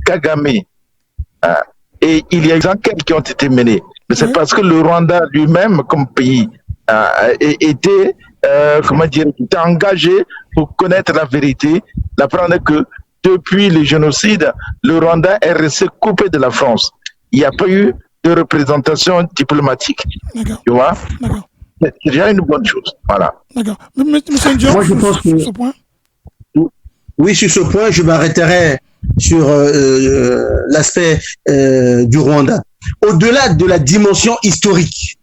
Kagame, et il y a des enquêtes qui ont été menées, mais c'est parce que le Rwanda lui-même, comme pays, était engagé pour connaître la vérité. La preuve est que depuis le génocide, le Rwanda est resté coupé de la France. Il n'y a pas eu de représentation diplomatique. D'accord. Tu vois? D'accord. C'est déjà une bonne chose. Voilà. D'accord. Monsieur Ndiaye, moi, je pense que sur ce point. Oui, sur ce point, je m'arrêterai sur l'aspect du Rwanda. Au-delà de la dimension historique,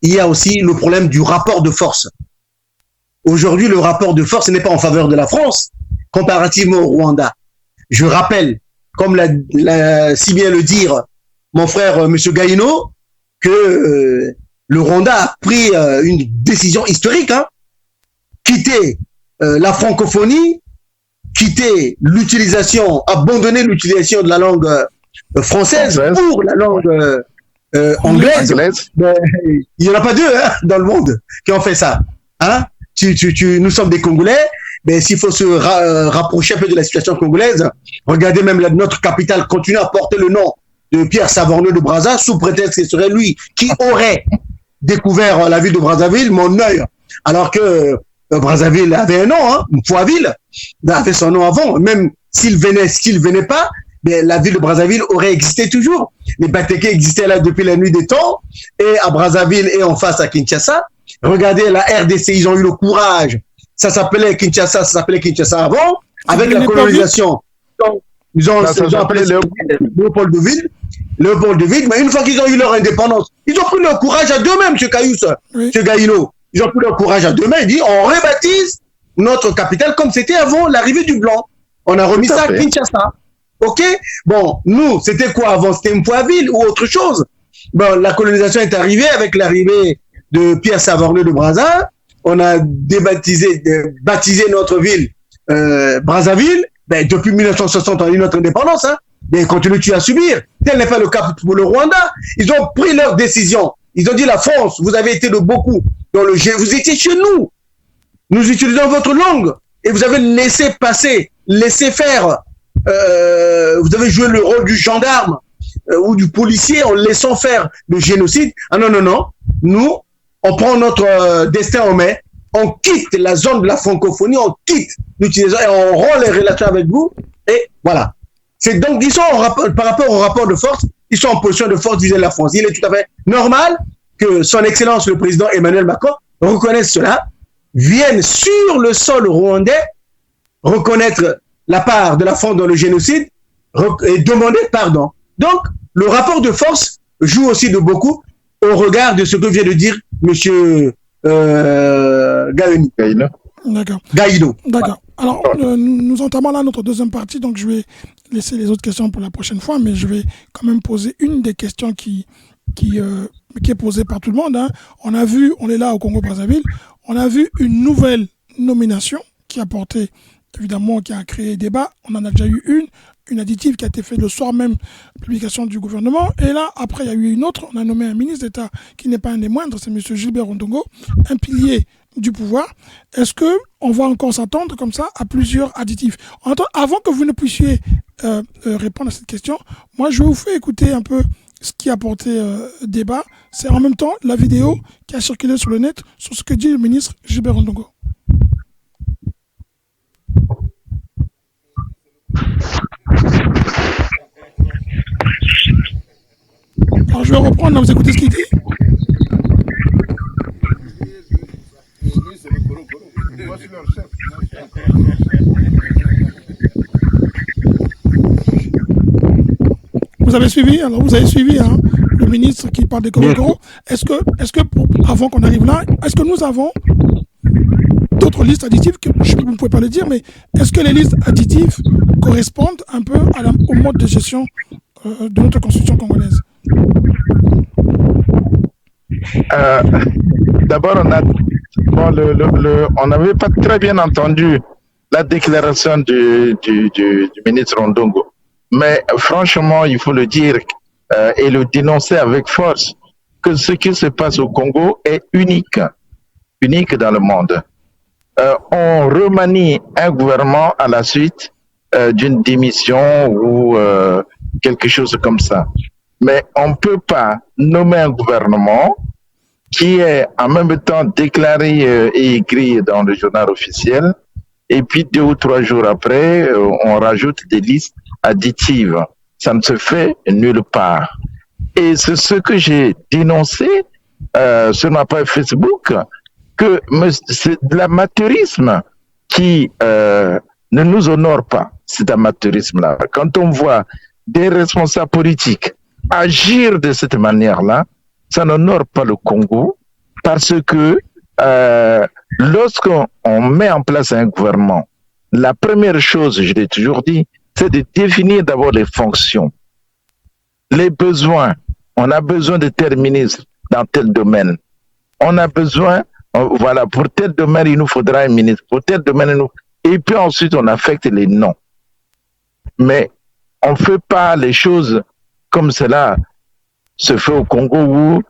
il y a aussi le problème du rapport de force. Aujourd'hui, le rapport de force n'est pas en faveur de la France, comparativement au Rwanda. Je rappelle, comme l'a si bien le dire mon frère M. Gaïno, que le Rwanda a pris une décision historique, quitter la francophonie, abandonner l'utilisation de la langue française pour la langue anglaise. Ben, il n'y en a pas deux dans le monde qui ont fait ça. Nous sommes des Congolais, mais s'il faut se rapprocher un peu de la situation congolaise, regardez même notre capitale continue à porter le nom de Pierre Savorgneau de Brazza, sous prétexte que ce serait lui qui aurait découvert la ville de Brazzaville, mon œil, alors que Brazzaville avait un nom, Mpoaville avait son nom avant, même s'il venait pas, mais la ville de Brazzaville aurait existé toujours. Les Bateke existaient là depuis la nuit des temps, et à Brazzaville et en face à Kinshasa. Regardez la RDC, ils ont eu le courage. Ça s'appelait Kinshasa avant, avec la colonisation. Donc, ils ont appelé Léopoldville, mais une fois qu'ils ont eu leur indépendance, ils ont pris leur courage à deux-mêmes, M. Gaïno. Ils ont pris leur courage à deux-mêmes, ils disent, on rebaptise notre capitale comme c'était avant l'arrivée du blanc. On a remis ça à Kinshasa. OK? Bon, nous, c'était quoi avant? C'était Mpoaville ou autre chose? Bon, la colonisation est arrivée avec l'arrivée de Pierre Savorgné de Brazza. On a baptisé notre ville Brazzaville. Ben, depuis 1960, on a eu notre indépendance. Hein. Mais continue-tu à subir? Tel n'est pas le cas pour le Rwanda. Ils ont pris leur décision. Ils ont dit la France, vous avez été de beaucoup dans le G. Vous étiez chez nous. Nous utilisons votre langue. Et vous avez laissé passer, laissé faire. Vous avez joué le rôle du gendarme ou du policier en laissant faire le génocide. Ah non, non, non. Nous, on prend notre destin en main. On quitte la zone de la francophonie, on quitte l'utilisation et on rend les relations avec vous. Et voilà. C'est donc, ils sont par rapport au rapport de force, ils sont en position de force vis-à-vis de la France. Il est tout à fait normal que son Excellence le président Emmanuel Macron reconnaisse cela, vienne sur le sol rwandais reconnaître la part de la France dans le génocide et demander pardon. Donc, le rapport de force joue aussi de beaucoup au regard de ce que vient de dire M. Gaïno. D'accord. Gaïno. D'accord. Alors, nous entamons là notre deuxième partie, donc je vais laisser les autres questions pour la prochaine fois, mais je vais quand même poser une des questions qui est posée par tout le monde. Hein. On est là au Congo-Brazzaville, on a vu une nouvelle nomination qui a porté, évidemment, qui a créé débat. On en a déjà eu une additive qui a été faite le soir même de la publication du gouvernement. Et là, après, il y a eu une autre. On a nommé un ministre d'État qui n'est pas un des moindres, c'est M. Gilbert Rondongo, un pilier du pouvoir. Est-ce qu'on va encore s'attendre comme ça à plusieurs additifs? Avant que vous ne puissiez répondre à cette question, moi, je vais vous faire écouter un peu ce qui a porté débat. C'est en même temps la vidéo qui a circulé sur le net sur ce que dit le ministre Gilbert Rondongo. Alors je vais reprendre, vous écoutez ce qu'il dit. Vous avez suivi, hein, le ministre qui parle des Comores. Est-ce que avant qu'on arrive là, est-ce que nous avons d'autres listes additives, que vous ne pouvez pas le dire, mais est-ce que les listes additives correspondent un peu au mode de gestion de notre constitution congolaise? D'abord, on n'avait pas très bien entendu la déclaration du ministre Rondongo. Mais franchement, il faut le dire et le dénoncer avec force, que ce qui se passe au Congo est unique dans le monde. On remanie un gouvernement à la suite d'une démission ou quelque chose comme ça. Mais on ne peut pas nommer un gouvernement qui est en même temps déclaré et écrit dans le journal officiel, et puis 2 ou 3 jours après, on rajoute des listes additives. Ça ne se fait nulle part. Et c'est ce que j'ai dénoncé sur ma page Facebook, que c'est de l'amateurisme qui ne nous honore pas, cet amateurisme-là. Quand on voit des responsables politiques agir de cette manière-là, ça n'honore pas le Congo, parce que lorsqu'on met en place un gouvernement, la première chose, je l'ai toujours dit, c'est de définir d'abord les fonctions, les besoins. On a besoin de tel ministre dans tel domaine. On a besoin, voilà, pour tel domaine, il nous faudra un ministre. Pour tel domaine, et puis ensuite, on affecte les noms. Mais on ne fait pas les choses comme cela se fait au Congo où,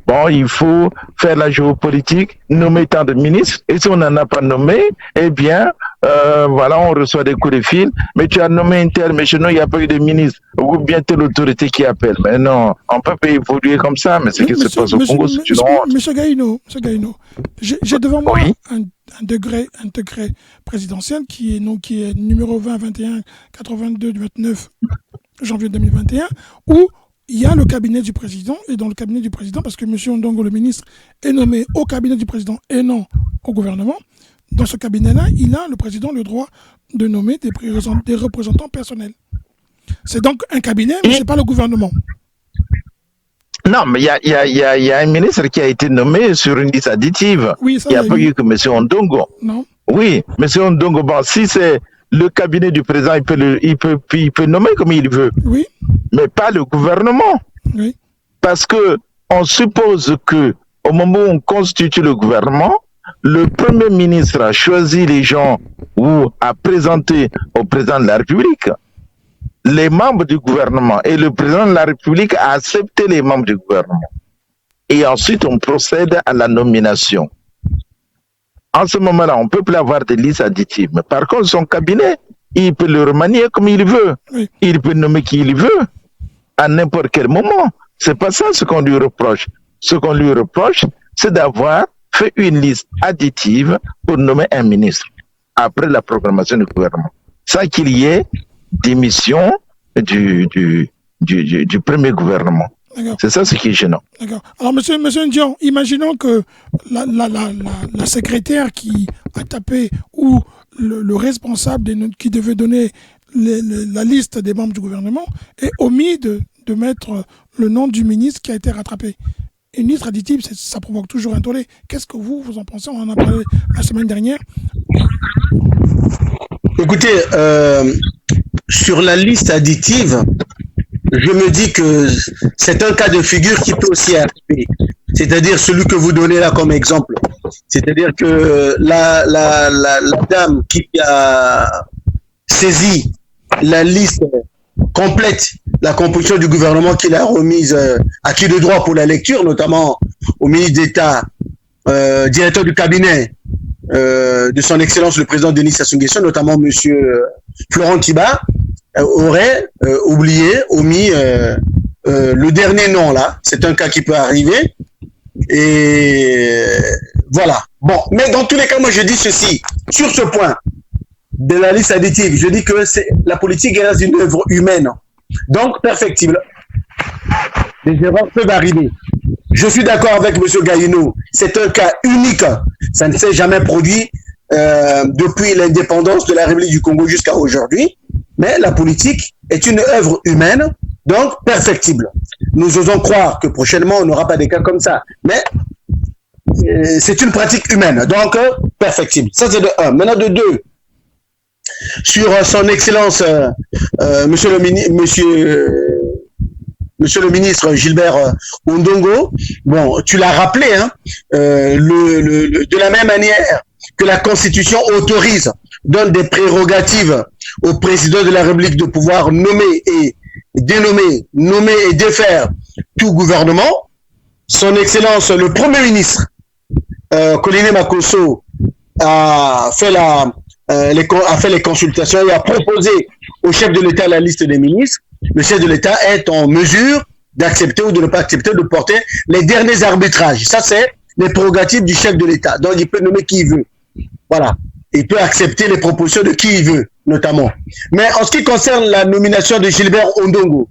bon, il faut faire la géopolitique, nommer tant de ministres, et si on n'en a pas nommé, eh bien, voilà, on reçoit des coups de fil, mais tu as nommé un tel, mais chez nous, il n'y a pas eu de ministre, ou bien telle autorité qui appelle. Mais non, on ne peut pas évoluer comme ça, mais ce qui se passe au Congo, c'est une honte. Monsieur Gaïno, j'ai devant moi un degré présidentiel qui est numéro 20-21-82 du 29 janvier 2021, où il y a le cabinet du président, et dans le cabinet du président, parce que M. Ondongo, le ministre, est nommé au cabinet du président et non au gouvernement, dans ce cabinet-là, il a, le président, le droit de nommer des représentants personnels. C'est donc un cabinet, mais ce n'est pas le gouvernement. Non, mais il y a un ministre qui a été nommé sur une liste additive. Oui, ça, il n'y a pas eu que M. Ondongo. Non. Oui, M. Ondongo, bon, si c'est le cabinet du président, il peut nommer comme il veut. Oui. Mais pas le gouvernement. Oui. Parce que on suppose que au moment où on constitue le gouvernement, le Premier ministre a choisi les gens ou a présenté au président de la République les membres du gouvernement et le président de la République a accepté les membres du gouvernement. Et ensuite, on procède à la nomination. En ce moment-là, on ne peut plus avoir de liste additive. Mais par contre, son cabinet, il peut le remanier comme il veut. Oui. Il peut nommer qui il veut à n'importe quel moment. C'est pas ça ce qu'on lui reproche. Ce qu'on lui reproche, c'est d'avoir fait une liste additive pour nommer un ministre après la programmation du gouvernement, sans qu'il y ait démission du premier gouvernement. C'est ça ce qui est gênant. D'accord. Alors, monsieur Ndion, imaginons que la secrétaire qui a tapé ou le responsable qui devait donner la liste des membres du gouvernement ait omis de mettre le nom du ministre qui a été rattrapé. Une liste additive, ça provoque toujours un tollé. Qu'est-ce que vous en pensez? On en a parlé la semaine dernière. Écoutez, sur la liste additive, je me dis que c'est un cas de figure qui peut aussi arriver. C'est-à-dire celui que vous donnez là comme exemple. C'est-à-dire que la dame qui a saisi la liste complète, la composition du gouvernement qu'il a remise à qui de droit pour la lecture, notamment au ministre d'État, directeur du cabinet de son Excellence le président Denis Sassou Nguesso, notamment monsieur Florent Tiba, aurait omis le dernier nom là. C'est un cas qui peut arriver. Et voilà. Bon, mais dans tous les cas, moi je dis ceci, sur ce point de la liste additive, je dis que la politique est une œuvre humaine. Donc, perfectible. Les erreurs peuvent arriver. Je suis d'accord avec M. Gaïno. C'est un cas unique. Ça ne s'est jamais produit depuis l'indépendance de la République du Congo jusqu'à aujourd'hui. Mais la politique est une œuvre humaine, donc perfectible. Nous osons croire que prochainement, on n'aura pas des cas comme ça. Mais c'est une pratique humaine, donc perfectible. Ça, c'est de un. Maintenant, de deux. Sur son excellence, monsieur le ministre Gilbert Ondongo, bon, tu l'as rappelé, hein, de la même manière que la Constitution donne des prérogatives au président de la République de pouvoir nommer et dénommer, nommer et défaire tout gouvernement, son excellence le Premier ministre Colline Makosso a fait les consultations et a proposé au chef de l'État la liste des ministres. Le chef de l'État est en mesure d'accepter ou de ne pas accepter de porter les derniers arbitrages. Ça, c'est les prérogatives du chef de l'État. Donc, il peut nommer qui il veut. Voilà. Il peut accepter les propositions de qui il veut, notamment. Mais en ce qui concerne la nomination de Gilbert Ondongo,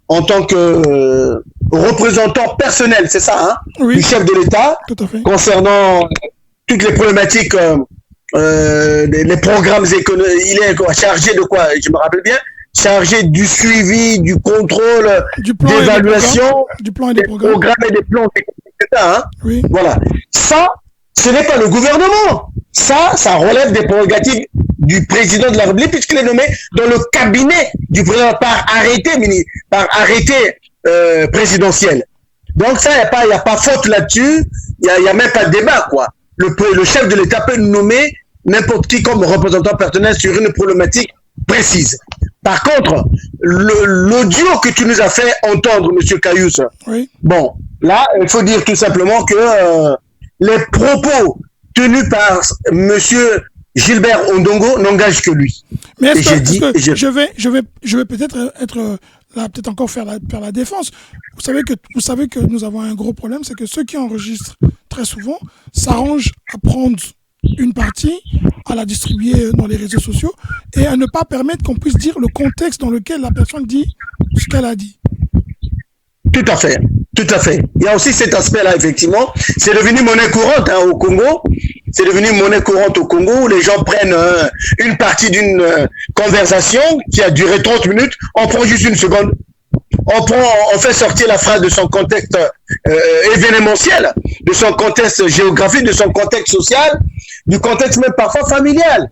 en tant que représentant personnel, c'est ça, hein, oui, du chef de l'État, concernant toutes les problématiques, les programmes économiques, il est chargé de quoi? Je me rappelle bien, chargé du suivi, du contrôle, d'évaluation, du plan et des programmes et des plans, etc. Hein? Oui. Voilà. Ça, ce n'est pas le gouvernement. Ça relève des prérogatives du président de la République puisqu'il est nommé dans le cabinet du président par arrêté présidentiel. Donc ça, il n'y a pas faute là-dessus. Il n'y a même pas de débat, quoi. Le chef de l'État peut nommer n'importe qui comme représentant personnel sur une problématique précise. Par contre, l'audio que tu nous as fait entendre, M. Cayus, oui. Bon, là, il faut dire tout simplement que les propos tenus par M. Gilbert Ondongo n'engagent que lui. Mais je vais peut-être être là, peut-être encore faire la défense. Vous savez que nous avons un gros problème, c'est que ceux qui enregistrent très souvent s'arrangent à prendre une partie, à la distribuer dans les réseaux sociaux et à ne pas permettre qu'on puisse dire le contexte dans lequel la personne dit ce qu'elle a dit. Tout à fait, tout à fait. Il y a aussi cet aspect-là, effectivement. C'est devenu monnaie courante au Congo. C'est devenu monnaie courante au Congo où les gens prennent une partie d'une conversation qui a duré 30 minutes, on prend juste une seconde. On fait sortir la phrase de son contexte événementiel, de son contexte géographique, de son contexte social, du contexte même parfois familial,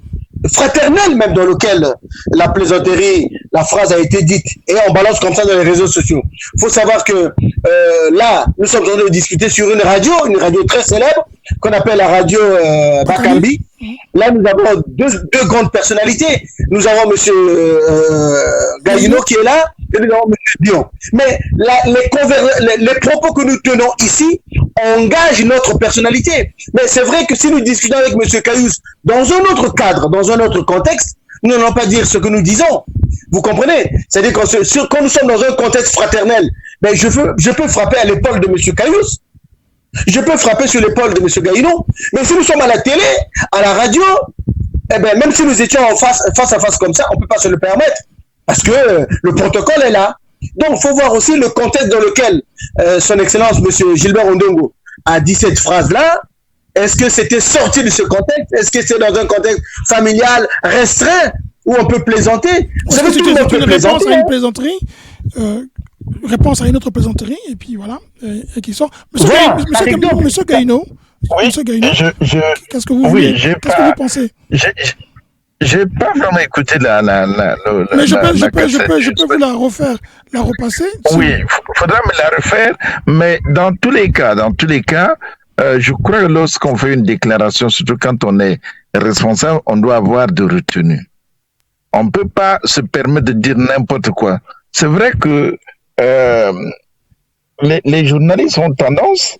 fraternel même, dans lequel la plaisanterie la phrase a été dite et on balance comme ça dans les réseaux sociaux. Il faut savoir que là, nous sommes en train de discuter sur une radio très célèbre qu'on appelle la radio Bakambi. Là, nous avons deux grandes personnalités. Nous avons M. Gaïno qui est là et nous avons M. Dion. Mais les propos que nous tenons ici engagent notre personnalité. Mais c'est vrai que si nous discutons avec M. Cayus dans un autre cadre, dans un autre contexte, nous n'allons pas dire ce que nous disons. Vous comprenez? C'est-à-dire que quand nous sommes dans un contexte fraternel, ben je peux frapper à l'épaule de M. Cayus. Je peux frapper sur l'épaule de M. Gaïno. Mais si nous sommes à la télé, à la radio, eh ben, même si nous étions face à face comme ça, on ne peut pas se le permettre. Parce que le protocole est là. Donc, il faut voir aussi le contexte dans lequel son Excellence, M. Gilbert Ondongo, a dit cette phrase-là. Est-ce que c'était sorti de ce contexte? Est-ce que c'est dans un contexte familial restreint où on peut plaisanter? Vous savez, tout le monde peut plaisanter. Réponse à une plaisanterie, réponse à une autre plaisanterie, et puis voilà, et qui sort. Monsieur Gaïno, qu'est-ce que vous voulez? Qu'est-ce que vous pensez? J'ai pas vraiment écouté mais je peux vous la refaire, la repasser. Oui, il faudra me la refaire, mais dans tous les cas, je crois que lorsqu'on fait une déclaration, surtout quand on est responsable, on doit avoir de retenue. On ne peut pas se permettre de dire n'importe quoi. C'est vrai que les journalistes ont tendance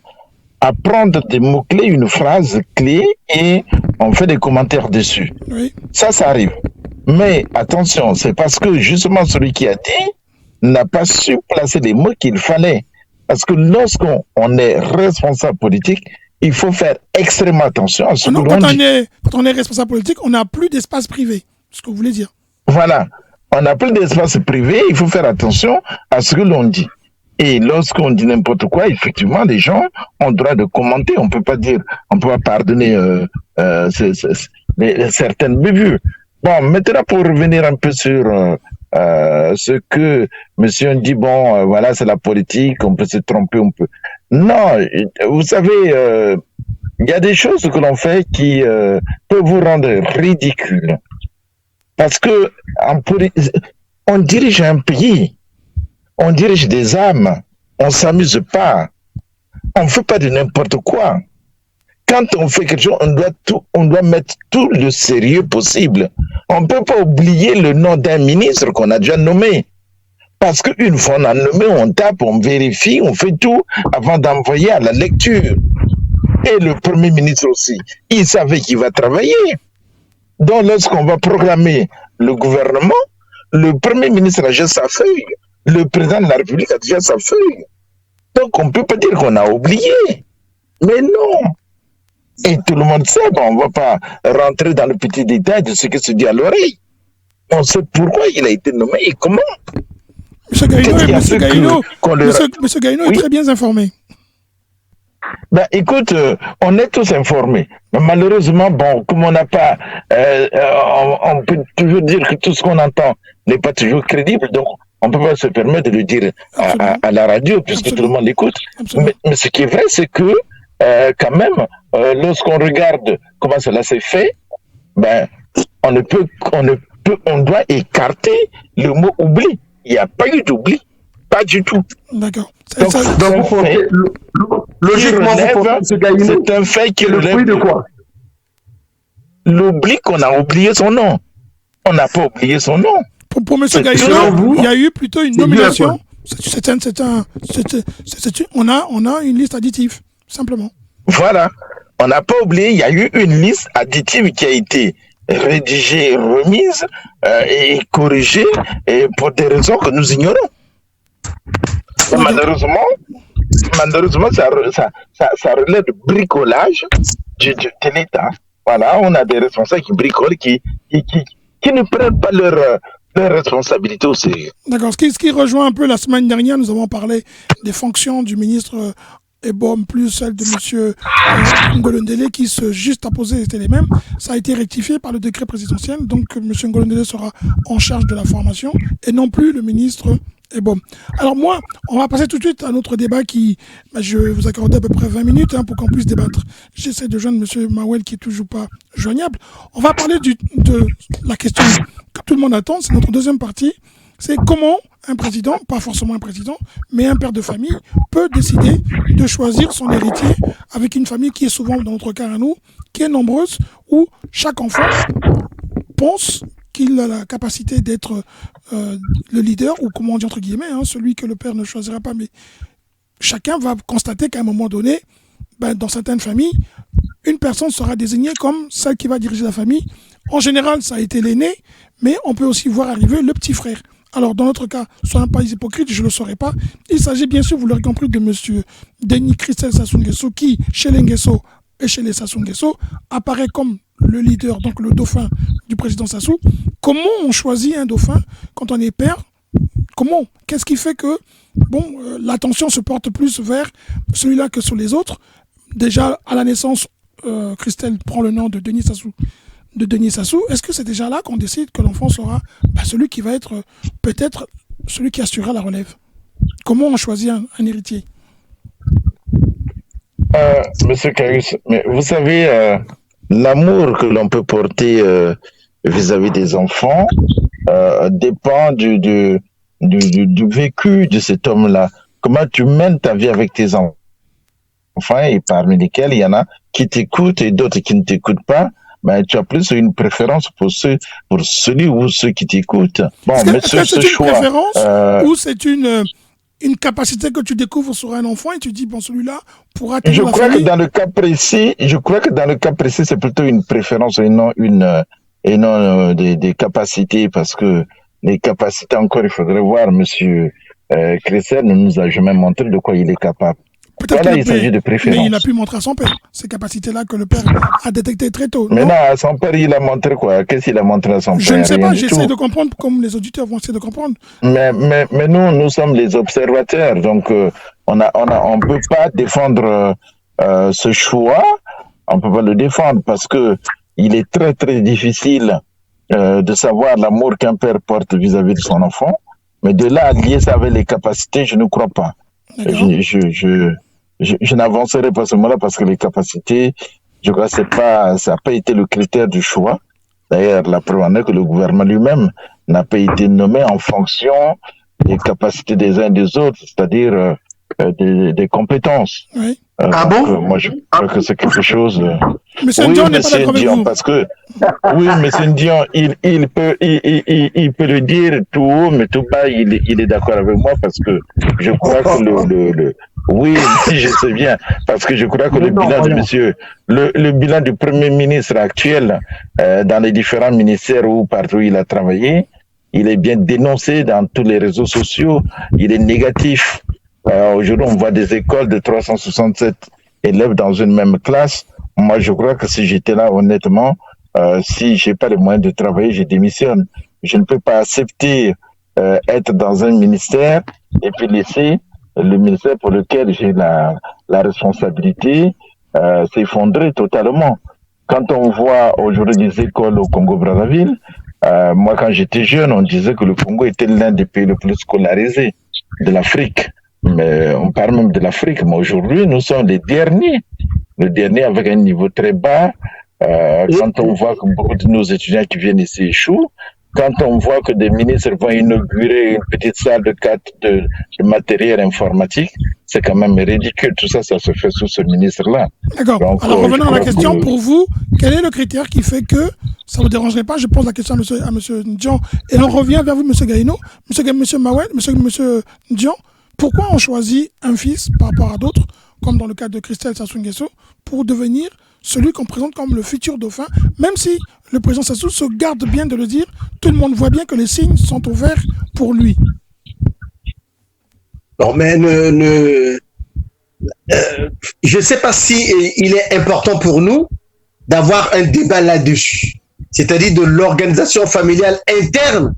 à prendre des mots-clés, une phrase clé, et on fait des commentaires dessus. Oui. Ça arrive. Mais attention, c'est parce que justement celui qui a dit n'a pas su placer les mots qu'il fallait. Parce que lorsqu'on est responsable politique, il faut faire extrêmement attention à ce que l'on dit. Quand on est responsable politique, on n'a plus d'espace privé, ce que vous voulez dire. Voilà. On n'a plus d'espace privé, il faut faire attention à ce que l'on dit. Et lorsqu'on dit n'importe quoi, effectivement, les gens ont le droit de commenter. On peut pas pardonner certaines bévues. Bon, maintenant, pour revenir un peu sur ce que monsieur dit, voilà, c'est la politique, on peut se tromper, Non, vous savez, il y a des choses que l'on fait qui peuvent vous rendre ridicule. Parce que on dirige un pays, on dirige des âmes, on s'amuse pas, on fait pas de n'importe quoi. Quand on fait quelque chose, on doit mettre tout le sérieux possible. On peut pas oublier le nom d'un ministre qu'on a déjà nommé. Parce qu'une fois on a nommé, on tape, on vérifie, on fait tout avant d'envoyer à la lecture. Et le Premier ministre aussi, il savait qu'il va travailler. Donc lorsqu'on va programmer le gouvernement, le Premier ministre a déjà sa feuille, le président de la République a déjà sa feuille. Donc on ne peut pas dire qu'on a oublié. Mais non. Et tout le monde sait, on ne va pas rentrer dans le petit détail de ce qui se dit à l'oreille. On sait pourquoi il a été nommé et comment. Monsieur Gaïno est très bien informé. Ben, écoute, on est tous informés. Mais malheureusement, comme on n'a pas... on peut toujours dire que tout ce qu'on entend n'est pas toujours crédible. Donc, on ne peut pas se permettre de le dire à la radio, puisque tout le monde l'écoute. Mais ce qui est vrai, c'est que, quand même, lorsqu'on regarde comment cela s'est fait, on doit écarter le mot oubli. Il n'y a pas eu d'oubli. Pas du tout. D'accord. Logiquement, c'est un fait qui relève de quoi? L'oubli qu'on a oublié son nom. On n'a pas oublié son nom. Pour M. Gaïno, il y a eu plutôt une nomination. On a une liste additive, simplement. Voilà. On n'a pas oublié, il y a eu une liste additive qui a été rédigée, remise et corrigée et pour des raisons que nous ignorons. Malheureusement, ça relève de bricolage de l'État. Voilà, on a des responsables qui bricolent, qui ne prennent pas leur responsabilité au sérieux. D'accord. Ce qui rejoint un peu la semaine dernière, nous avons parlé des fonctions du ministre Ebom plus celle de M. Ngolondele qui se juste apposé étaient les mêmes. Ça a été rectifié par le décret présidentiel. Donc M. Ngolondele sera en charge de la formation et non plus le ministre Ebom. Alors moi, on va passer tout de suite à notre débat qui, je vais vous accorder à peu près 20 minutes pour qu'on puisse débattre. J'essaie de joindre M. Mawel qui est toujours pas joignable. On va parler de la question que tout le monde attend. C'est notre deuxième partie. C'est comment un président, pas forcément un président, mais un père de famille peut décider de choisir son héritier avec une famille qui est souvent, dans notre cas à nous, qui est nombreuse, où chaque enfant pense qu'il a la capacité d'être le leader, ou comment on dit entre guillemets, celui que le père ne choisira pas, mais chacun va constater qu'à un moment donné, dans certaines familles, une personne sera désignée comme celle qui va diriger la famille. En général, ça a été l'aîné, mais on peut aussi voir arriver le petit frère. Alors, dans notre cas, soyons pas hypocrites, je ne le saurais pas. Il s'agit bien sûr, vous l'aurez compris, de M. Denis Christelle Sassou Nguesso, qui, chez les Nguesso et chez les Sassou Nguesso, apparaît comme le leader, donc le dauphin du président Sassou. Comment on choisit un dauphin quand on est père? Comment? Qu'est-ce qui fait que l'attention se porte plus vers celui-là que sur les autres? Déjà, à la naissance, Christelle prend le nom de Denis Sassou. Est-ce que c'est déjà là qu'on décide que l'enfant sera celui qui va être peut-être celui qui assurera la relève? Comment on choisit un héritier? Monsieur Caius, mais vous savez, l'amour que l'on peut porter vis-à-vis des enfants dépend du vécu de cet homme-là. Comment tu mènes ta vie avec tes enfants, et parmi lesquels il y en a qui t'écoutent et d'autres qui ne t'écoutent pas. Tu as plus une préférence pour celui ou ceux qui t'écoutent. Bon, est-ce que c'est une préférence ou c'est une capacité que tu découvres sur un enfant et tu dis, celui-là pourra tenir la famille? Je crois que dans le cas précis, c'est plutôt une préférence et non des capacités, parce que les capacités, encore, il faudrait voir, monsieur Christelle ne nous a jamais montré de quoi il est capable. Peut-être il s'agit de préférence. Mais il a pu montrer à son père ces capacités-là que le père a détectées très tôt. Mais non, à son père, il a montré quoi? Qu'est-ce qu'il a montré à son père? Je ne sais pas, j'essaie de comprendre comme les auditeurs vont essayer de comprendre. Mais nous sommes les observateurs, donc on peut pas défendre ce choix, on peut pas le défendre parce que il est très très difficile de savoir l'amour qu'un père porte vis-à-vis de son enfant, mais de là à lier ça avec les capacités, je ne crois pas. Je n'avancerai pas ce moment-là parce que les capacités, je crois que ça n'a pas été le critère du choix. D'ailleurs, la preuve en est que le gouvernement lui-même n'a pas été nommé en fonction des capacités des uns et des autres, c'est-à-dire des compétences. Oui. Moi, je crois que c'est quelque chose. Monsieur Ndion n'est pas d'accord avec vous. Parce que oui, Monsieur Ndion, il peut le dire tout haut, mais tout bas, il est d'accord avec moi parce que je crois que oui, si je sais bien, parce que je crois que le bilan de le bilan du Premier ministre actuel dans les différents ministères ou partout où il a travaillé, il est bien dénoncé dans tous les réseaux sociaux, il est négatif. Aujourd'hui, on voit des écoles de 367 élèves dans une même classe. Moi, je crois que si j'étais là, honnêtement, si j'ai pas les moyens de travailler, je démissionne. Je ne peux pas accepter être dans un ministère et puis laisser le ministère pour lequel j'ai la responsabilité s'effondrer totalement. Quand on voit aujourd'hui des écoles au Congo-Brazzaville, moi, quand j'étais jeune, on disait que le Congo était l'un des pays les plus scolarisés de l'Afrique. Mais on parle même de l'Afrique, mais aujourd'hui, nous sommes les derniers avec un niveau très bas. Quand on voit que beaucoup de nos étudiants qui viennent ici échouent, quand on voit que des ministres vont inaugurer une petite salle de matériel informatique, c'est quand même ridicule. Tout ça, ça se fait sous ce ministre-là. D'accord. Alors, revenons à la question. Pour vous, quel est le critère qui fait que ça ne vous dérangerait pas? Je pose la question à M. Ndion et on revient vers vous, M. Gaïno. M. Mawel, M. Ndion. Pourquoi on choisit un fils par rapport à d'autres, comme dans le cas de Christelle Sassou Nguesso, pour devenir celui qu'on présente comme le futur dauphin, même si le président Sassou se garde bien de le dire, tout le monde voit bien que les signes sont ouverts pour lui. Non, mais je ne sais pas si il est important pour nous d'avoir un débat là-dessus, c'est-à-dire de l'organisation familiale interne,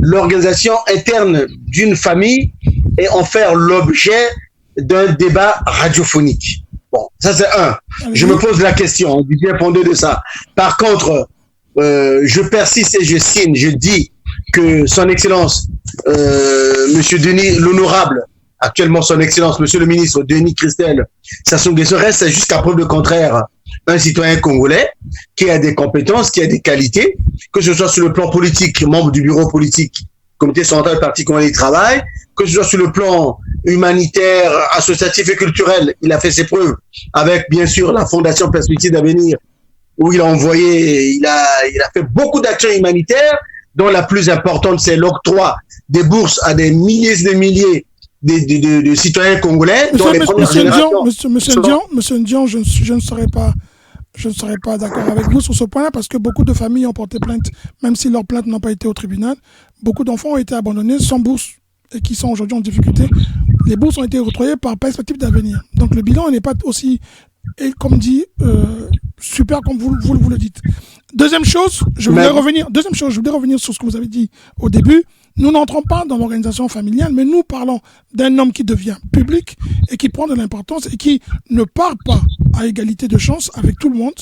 l'organisation interne d'une famille et en faire l'objet d'un débat radiophonique. Bon, ça c'est un. Je me pose la question, du bien pondé de ça. Par contre, je persiste et je signe, je dis que son Excellence, Monsieur Denis, l'honorable, actuellement son Excellence, Monsieur le ministre Denis Christelle Sassou Nguesso reste jusqu'à preuve de contraire un citoyen congolais qui a des compétences, qui a des qualités, que ce soit sur le plan politique, membre du bureau politique comité central du Parti congolais du travail, que ce soit sur le plan humanitaire, associatif et culturel, il a fait ses preuves avec, bien sûr, la Fondation Perspective d'Avenir, où il a envoyé, il a fait beaucoup d'actions humanitaires, dont la plus importante, c'est l'octroi des bourses à des milliers et des milliers de citoyens congolais. Monsieur Ndian, je ne serais pas d'accord avec vous sur ce point-là, parce que beaucoup de familles ont porté plainte, même si leurs plaintes n'ont pas été au tribunal. Beaucoup d'enfants ont été abandonnés sans bourse et qui sont aujourd'hui en difficulté. Les bourses ont été octroyées par Perspective d'Avenir. Donc le bilan n'est pas aussi, et comme dit, super comme vous le dites. Deuxième chose, je voudrais revenir sur ce que vous avez dit au début. Nous n'entrons pas dans l'organisation familiale, mais nous parlons d'un homme qui devient public et qui prend de l'importance et qui ne part pas à égalité de chance avec tout le monde,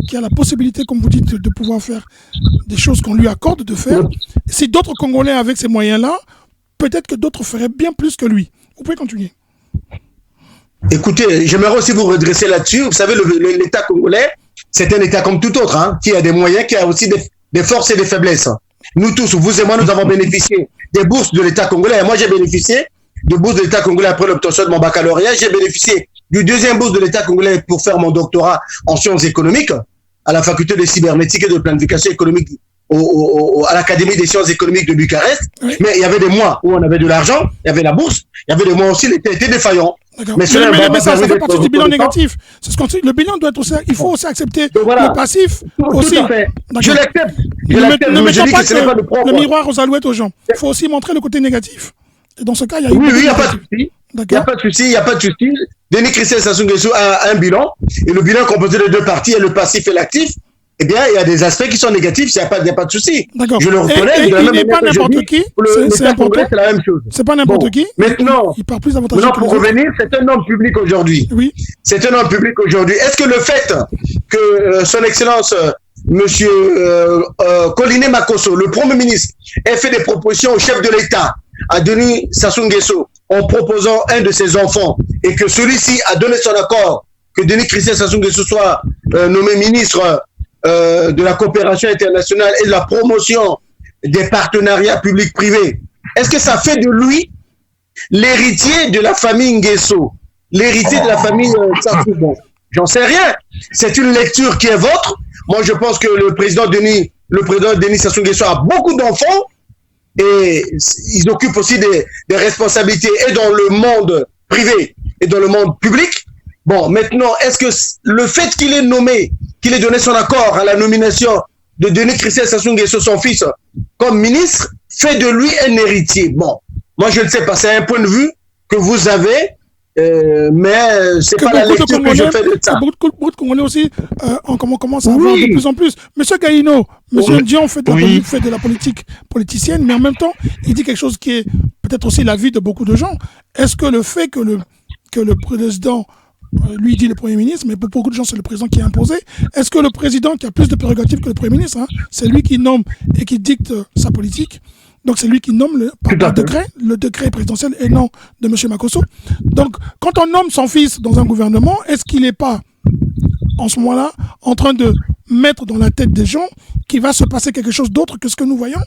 qui a la possibilité, comme vous dites, de pouvoir faire des choses qu'on lui accorde de faire. Si d'autres Congolais avec ces moyens-là, peut-être que d'autres feraient bien plus que lui. Vous pouvez continuer. Écoutez, j'aimerais aussi vous redresser là-dessus. Vous savez, l'État congolais, c'est un État comme tout autre, hein, qui a des moyens, qui a aussi des forces et des faiblesses. Nous tous, vous et moi, nous avons bénéficié des bourses de l'État congolais. Moi, j'ai bénéficié de bourses de l'État congolais après l'obtention de mon baccalauréat. J'ai bénéficié du deuxième bourse de l'État congolais pour faire mon doctorat en sciences économiques à la faculté de cybernétique et de planification économique à l'Académie des sciences économiques de Bucarest. Oui. Mais il y avait des mois où on avait de l'argent, il y avait la bourse, il y avait des mois aussi l'État était défaillant. Mais ça fait partie du bilan négatif. C'est ce qu'on dit. Le bilan doit être aussi, il faut aussi accepter le passif aussi. Tout à fait. Je l'accepte. Ne mettons pas le miroir aux alouettes aux gens. Il faut aussi montrer le côté négatif. Et dans ce cas, il y a eu... Oui, il n'y a pas de souci. Il n'y a pas de souci, il n'y a pas de souci. Denis Christian Sassou Nguesso a un bilan, et le bilan composé de deux parties, le passif et l'actif. Eh bien, il y a des aspects qui sont négatifs, il n'y a pas de souci. D'accord. Je le reconnais. Il n'est pas n'importe qui. C'est important. C'est la même chose. C'est pas n'importe qui. Maintenant, il part plus avantageux. Maintenant, pour revenir, c'est un homme public aujourd'hui. Oui. C'est un homme public aujourd'hui. Est-ce que le fait que son Excellence, Monsieur Coliné Makosso, le Premier ministre, ait fait des propositions au chef de l'État, à Denis Sassou Nguesso, en proposant un de ses enfants, et que celui-ci a donné son accord, que Denis Christian Sassou Nguesso soit nommé ministre de la coopération internationale et de la promotion des partenariats publics-privés, est-ce que ça fait de lui l'héritier de la famille Nguesso, l'héritier de la famille Sassou? Bon, j'en sais rien. C'est une lecture qui est vôtre. Moi, je pense que le président Denis Sassou Nguesso a beaucoup d'enfants et ils occupent aussi des responsabilités et dans le monde privé et dans le monde public. Bon, maintenant, est-ce que le fait qu'il ait nommé, qu'il ait donné son accord à la nomination de Denis Christian Sassou Nguesso, son fils, comme ministre, fait de lui un héritier? Bon, moi je ne sais pas, c'est un point de vue que vous avez, mais c'est pas la lecture que je fais de ça. Beaucoup de Congolais aussi, on commence à voir de plus en plus. Monsieur Gaïno, Monsieur Ndian fait de la politique politicienne, mais en même temps, il dit quelque chose qui est peut-être aussi l'avis de beaucoup de gens. Est-ce que le fait que le président lui dit le Premier ministre, mais pour beaucoup de gens, c'est le président qui a imposé. Est-ce que le président, qui a plus de prérogatives que le Premier ministre, c'est lui qui nomme et qui dicte sa politique? Donc, c'est lui qui nomme par décret, le décret présidentiel et non de M. Makosso. Donc, quand on nomme son fils dans un gouvernement, est-ce qu'il n'est pas, en ce moment-là, en train de mettre dans la tête des gens qu'il va se passer quelque chose d'autre que ce que nous voyons?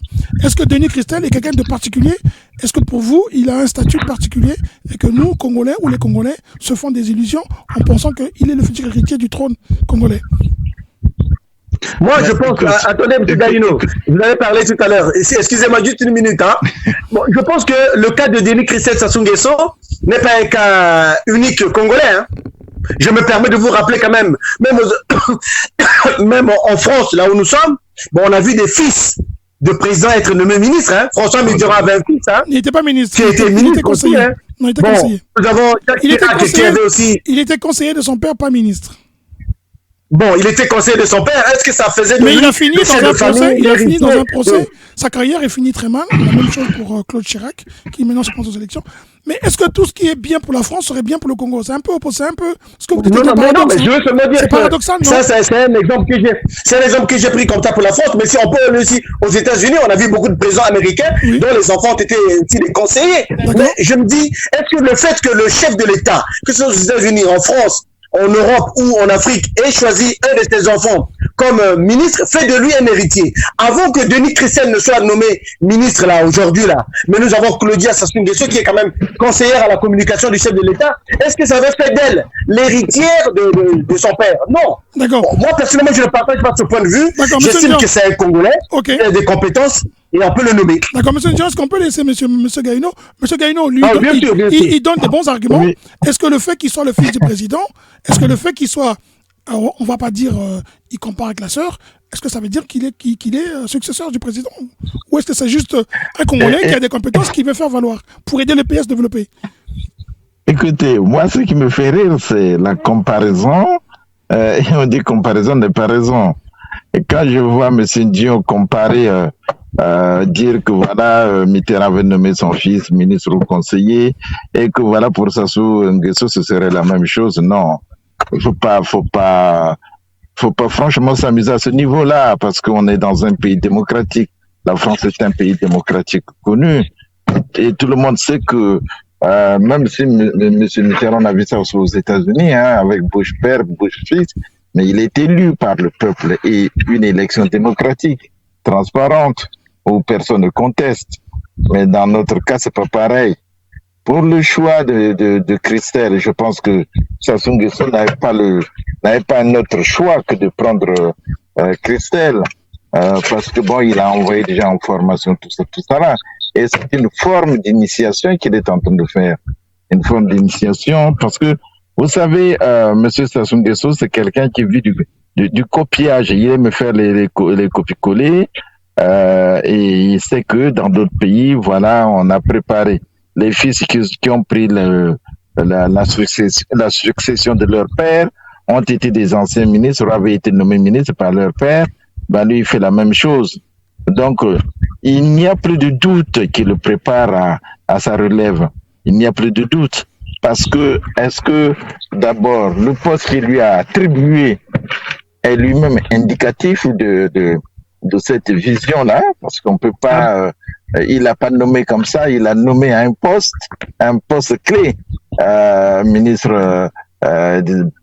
Est-ce que Denis Christel est quelqu'un de particulier? Est-ce que pour vous, il a un statut particulier et que nous, Congolais ou les Congolais, se font des illusions en pensant qu'il est le futur héritier du trône congolais? Moi, je pense que... Attendez, M. Gaïno, vous avez parlé tout à l'heure. Excusez-moi juste une minute. Hein. Bon, je pense que le cas de Denis Christel Sassou Nguesso n'est pas un cas unique congolais. Hein. Je me permets de vous rappeler quand même, même en France, là où nous sommes, bon, on a vu des fils de présidents être nommés ministres. Hein. François Mitterrand avait un fils. Hein, il n'était pas ministre. Qui était ministre conseiller. Aussi, hein. Non, il était conseiller. Nous avons il était conseiller de son père, pas ministre. Bon, il était conseiller de son père. Est-ce que ça faisait de Mais lui il a fini dans un procès. Sa carrière est finie très mal. La même chose pour Claude Chirac, qui maintenant se prend aux élections. Mais est-ce que tout ce qui est bien pour la France serait bien pour le Congo? C'est un peu opposé, ce que vous dites. Non, mais je veux seulement dire c'est paradoxal, non? Ça, c'est un exemple que j'ai pris comme ça pour la France. Mais si on peut aller aussi aux États-Unis, on a vu beaucoup de présidents américains dont les enfants ont été aussi des conseillers. Mais je me dis, est-ce que le fait que le chef de l'État, que ce soit aux États-Unis, en France, en Europe ou en Afrique, ait choisi un de ses enfants comme ministre, fait de lui un héritier. Avant que Denis Christel ne soit nommé ministre là aujourd'hui là, mais nous avons Claudia Sassou Nguesso qui est quand même conseillère à la communication du chef de l'État. Est-ce que ça avait fait d'elle l'héritière de son père? Non. D'accord. Bon, moi personnellement je ne partage pas de ce point de vue. J'estime que c'est un Congolais, il a des compétences et on peut le nommer. D'accord, monsieur Ndion, est-ce qu'on peut laisser monsieur Gaïno? Monsieur Gaïno, lui, bien sûr. Il donne des bons arguments. Oui. Est-ce que le fait qu'il soit le fils du président, est-ce que le fait qu'il soit, on va pas dire, il compare avec la sœur, est-ce que ça veut dire qu'il est successeur du président? Ou est-ce que c'est juste un Congolais qui a des compétences qu'il veut faire valoir pour aider le pays à se développer? Écoutez, moi, ce qui me fait rire, c'est la comparaison. Et on dit comparaison n'est pas raison. Et quand je vois M. Ndion comparer, dire que voilà, Mitterrand avait nommé son fils ministre ou conseiller, et que voilà, pour Sassou Nguesso, ce serait la même chose, non. Faut pas franchement s'amuser à ce niveau-là, parce qu'on est dans un pays démocratique. La France est un pays démocratique connu. Et tout le monde sait que, même si M. Mitterrand a vu ça aux États-Unis, hein, avec Bush père, Bush fils, mais il est élu par le peuple et une élection démocratique, transparente, où personne ne conteste. Mais dans notre cas, c'est pas pareil. Pour le choix de Christel, je pense que Sassou Nguesso n'avait pas un autre choix que de prendre Christel, parce que bon, il a envoyé déjà en formation tout ça là. Et c'est une forme d'initiation qu'il est en train de faire. Une forme d'initiation, parce que, vous savez, Monsieur Sassou Nguesso, c'est quelqu'un qui vit du copiage. Il aime faire les copier-coller, et il sait que dans d'autres pays, voilà, on a préparé les fils qui ont pris la succession de leur père, ont été des anciens ministres, avaient été nommés ministres par leur père. Ben lui, il fait la même chose. Donc, il n'y a plus de doute qu'il le prépare à sa relève. Il n'y a plus de doute. Parce que, est-ce que, d'abord, le poste qu'il lui a attribué est lui-même indicatif de cette vision-là? Parce qu'on peut pas, il l'a pas nommé comme ça, il a nommé un poste clé, ministre,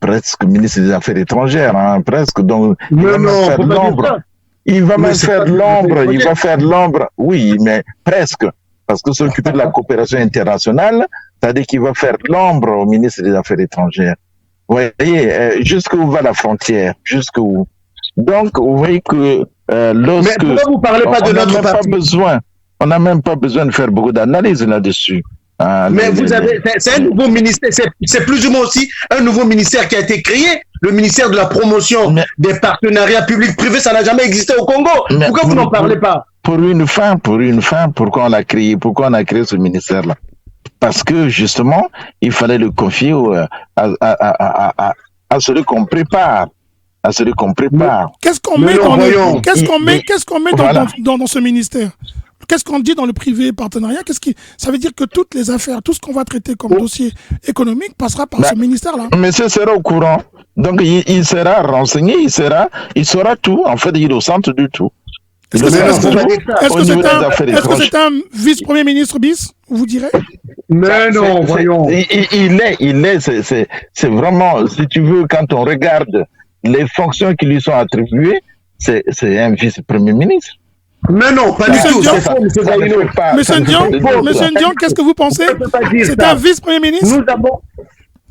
presque ministre des Affaires étrangères, hein, presque. Donc, il va même faire l'ombre. Il va même faire l'ombre. Oui, mais presque. Parce que s'occuper de la coopération internationale, c'est-à-dire qu'il va faire l'ombre au ministre des Affaires étrangères. Vous voyez, jusqu'où va la frontière? Jusqu'où? Donc, vous voyez que lorsque... Mais pourquoi vous parlez pas de notre parti? On n'a même pas besoin de faire beaucoup d'analyse là-dessus. Mais c'est un nouveau ministère, c'est plus ou moins aussi un nouveau ministère qui a été créé, le ministère de la promotion des partenariats publics-privés, ça n'a jamais existé au Congo. Pourquoi vous n'en parlez pas? Pour une fin, pourquoi on a créé ce ministère-là? Parce que justement, il fallait le confier à celui qu'on prépare. Qu'est-ce qu'on met dans ce ministère? Qu'est-ce qu'on dit dans le privé partenariat? Ça veut dire que toutes les affaires, tout ce qu'on va traiter comme dossier économique passera par ce ministère-là. Monsieur sera au courant. Donc, il sera renseigné, il saura tout. En fait, il est au centre du tout. Est-ce que c'est un vice-premier ministre bis, vous direz? Mais non, voyons. C'est vraiment, si tu veux, quand on regarde les fonctions qui lui sont attribuées, c'est un vice-premier ministre. Mais non, pas du tout. Monsieur Ndion, qu'est-ce que vous pensez? C'est un vice-premier ministre?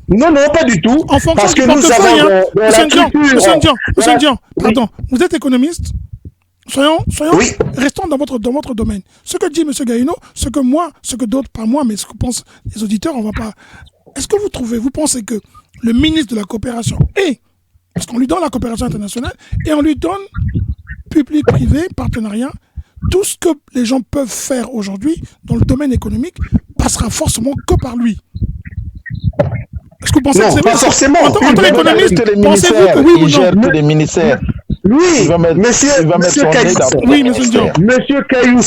Non, pas du tout. En fonction parce du que portefeuille, Monsieur Ndion, pardon, vous êtes économiste? Oui. Restons dans votre domaine. Ce que dit M. Gaïno, ce que d'autres, pas moi, mais ce que pensent les auditeurs, on va pas. Est-ce que vous pensez que le ministre de la coopération parce qu'on lui donne la coopération internationale et on lui donne public, privé, partenariat, tout ce que les gens peuvent faire aujourd'hui dans le domaine économique passera forcément que par lui. Est-ce que vous pensez que c'est pas forcément. En tant qu'économiste, pensez-vous que oui ou non? Il gère tous les ministères. Oui, monsieur Kayous,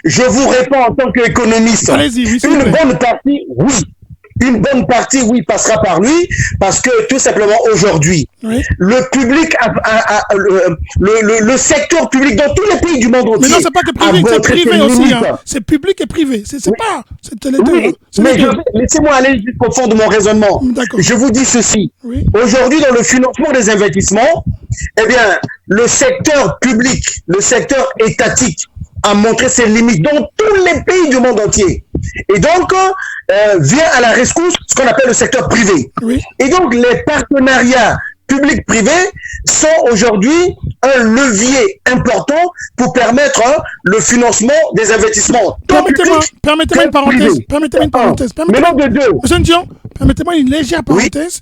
je vous réponds en tant qu'économiste. Allez-y, oui, une bonne partie, oui. une bonne partie, oui, passera par lui, parce que tout simplement aujourd'hui, le public, le secteur public dans tous les pays du monde entier. Mais non, c'est pas que privé, c'est privé aussi. Hein. C'est public et privé. C'est pas. C'est les deux. Oui, mais laissez-moi aller jusqu'au fond de mon raisonnement. Je vous dis ceci. Aujourd'hui, dans le financement des investissements, eh bien, le secteur public, le secteur étatique a montré ses limites dans tous les pays du monde entier. Et donc, vient à la rescousse ce qu'on appelle le secteur privé. Et donc, les partenariats publics-privés sont aujourd'hui un levier important pour permettre le financement des investissements. Permettez-moi une parenthèse. Mais non de deux. Monsieur Ndion, permettez-moi une légère parenthèse.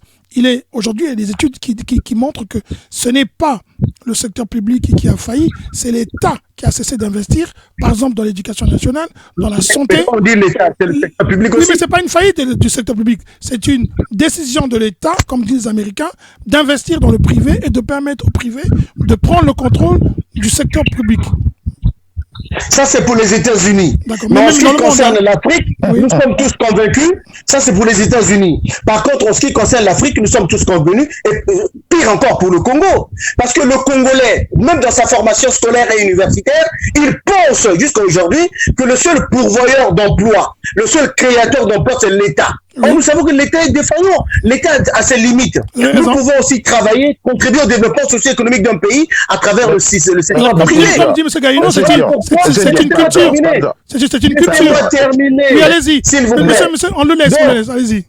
Aujourd'hui, il y a des études qui montrent que ce n'est pas le secteur public qui a failli, c'est l'État qui a cessé d'investir, par exemple dans l'éducation nationale, dans la santé. On dit l'État, c'est le secteur public aussi. Oui, mais ce n'est pas une faillite du secteur public. C'est une décision de l'État, comme disent les Américains, d'investir dans le privé et de permettre au privé de prendre le contrôle du secteur public. Ça, c'est pour les États-Unis. Mais en ce qui concerne l'Afrique, nous sommes tous convaincus. Ça, c'est pour les États-Unis. Par contre, en ce qui concerne l'Afrique, nous sommes tous convenus. Et pire encore pour le Congo. Parce que le Congolais, même dans sa formation scolaire et universitaire, il pense jusqu'à aujourd'hui que le seul pourvoyeur d'emploi, le seul créateur d'emploi, c'est l'État. Or, nous savons que l'État est défaillant. L'État a ses limites. Nous pouvons aussi travailler, contribuer au développement socio-économique d'un pays à travers le secteur privé. Comme dit M. Gaïno, c'est une culture. C'est une culture. Oui, allez-y. S'il vous plaît. Monsieur, on le laisse, allez-y.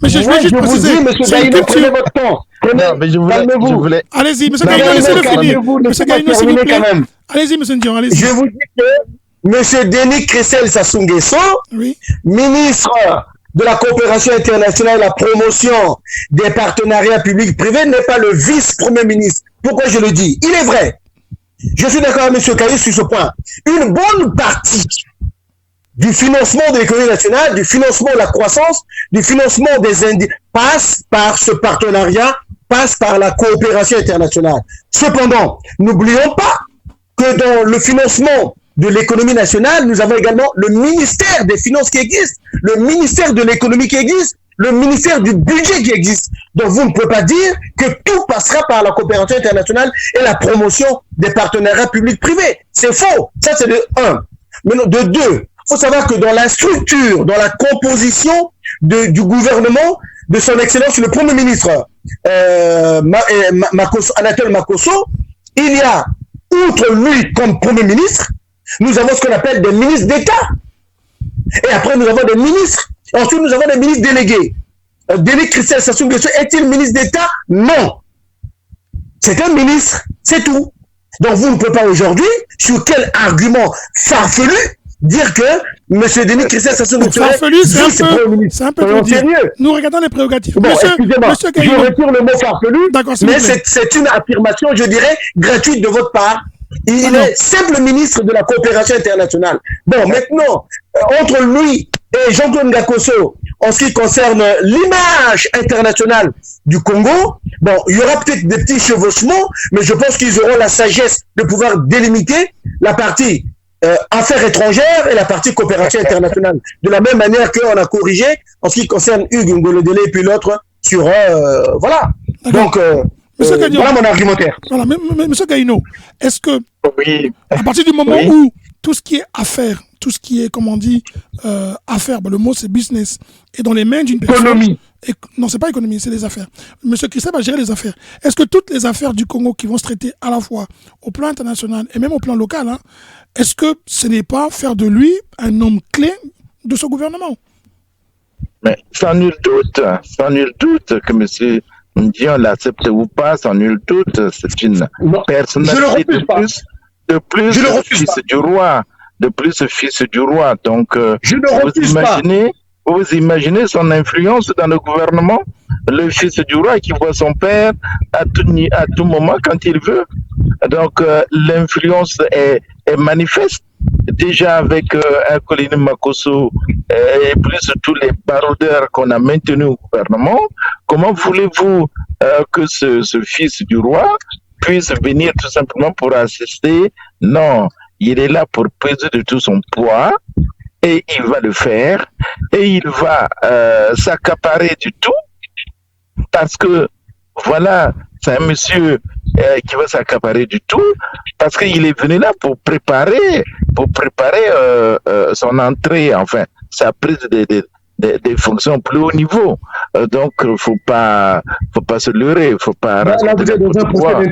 Mais je vais juste préciser. M. Gaïno, prenez votre temps. Calmez-vous. Allez-y, M. Gaïno, laissez-le finir. M. Gaïno, s'il vous plaît. Allez-y, M. Ndion, allez-y. Je vous dis que M. Denis Kressel Sassou Nguesso, ministre de la coopération internationale et la promotion des partenariats publics-privés, n'est pas le vice-premier ministre. Pourquoi je le dis? Il est vrai. Je suis d'accord avec M. Caillou sur ce point. Une bonne partie du financement de l'économie nationale, du financement de la croissance, du financement des passe par ce partenariat, passe par la coopération internationale. Cependant, n'oublions pas que dans le financement de l'économie nationale, nous avons également le ministère des Finances qui existe, le ministère de l'économie qui existe, le ministère du budget qui existe. Donc vous ne pouvez pas dire que tout passera par la coopération internationale et la promotion des partenariats publics-privés. C'est faux. Ça, c'est de un. Mais non, de deux, il faut savoir que dans la structure, dans la composition du gouvernement, de son excellence, le Premier ministre Anatole Makosso, il y a, outre lui comme Premier ministre, nous avons ce qu'on appelle des ministres d'État. Et après, nous avons des ministres. Ensuite, nous avons des ministres délégués. Denis Kressel Sassou Nguesso est-il ministre d'État? Non. C'est un ministre, c'est tout. Donc, vous ne pouvez pas aujourd'hui, sur quel argument farfelu, dire que M. Denis Kressel Sassou Nguesso farfelu, c'est un peu trop dire. Nous regardons les prérogatives. Bon, excusez-moi, je retire le mot farfelu, mais c'est une affirmation, je dirais, gratuite de votre part. Il est simple ministre de la coopération internationale. Bon, maintenant, entre lui et Jean-Claude Ngakosso, en ce qui concerne l'image internationale du Congo, bon, il y aura peut-être des petits chevauchements, mais je pense qu'ils auront la sagesse de pouvoir délimiter la partie affaires étrangères et la partie coopération internationale. De la même manière qu'on a corrigé en ce qui concerne Hugues Ngolodélé et puis l'autre sur... voilà. Donc... voilà mon argumentaire. Voilà, mais M. Gaïno, est-ce que, à partir du moment où tout ce qui est affaires, tout ce qui est, comme on dit, affaires, le mot c'est business, est dans les mains d'une personne... Économie. Non, c'est pas économie, c'est les affaires. M. Kressel va gérer les affaires. Est-ce que toutes les affaires du Congo qui vont se traiter à la fois au plan international et même au plan local, hein, est-ce que ce n'est pas faire de lui un homme clé de ce gouvernement? Mais sans nul doute que M. Ndion l'accepte ou pas, sans nul doute, c'est une personnalité de plus fils du roi, Donc, vous imaginez son influence dans le gouvernement, le fils du roi qui voit son père à tout moment quand il veut. Donc, l'influence est manifeste. Déjà avec Colin Makosso et plus tous les baroudeurs qu'on a maintenus au gouvernement, comment voulez-vous que ce fils du roi puisse venir tout simplement pour assister? Non, il est là pour peser de tout son poids et il va le faire, et il va s'accaparer du tout, parce que, voilà, c'est un monsieur qui va s'accaparer du tout, parce qu'il est venu là pour préparer son entrée, enfin, sa prise des fonctions plus haut niveau. Donc, faut pas se leurrer, faut pas raconter n'importe quoi.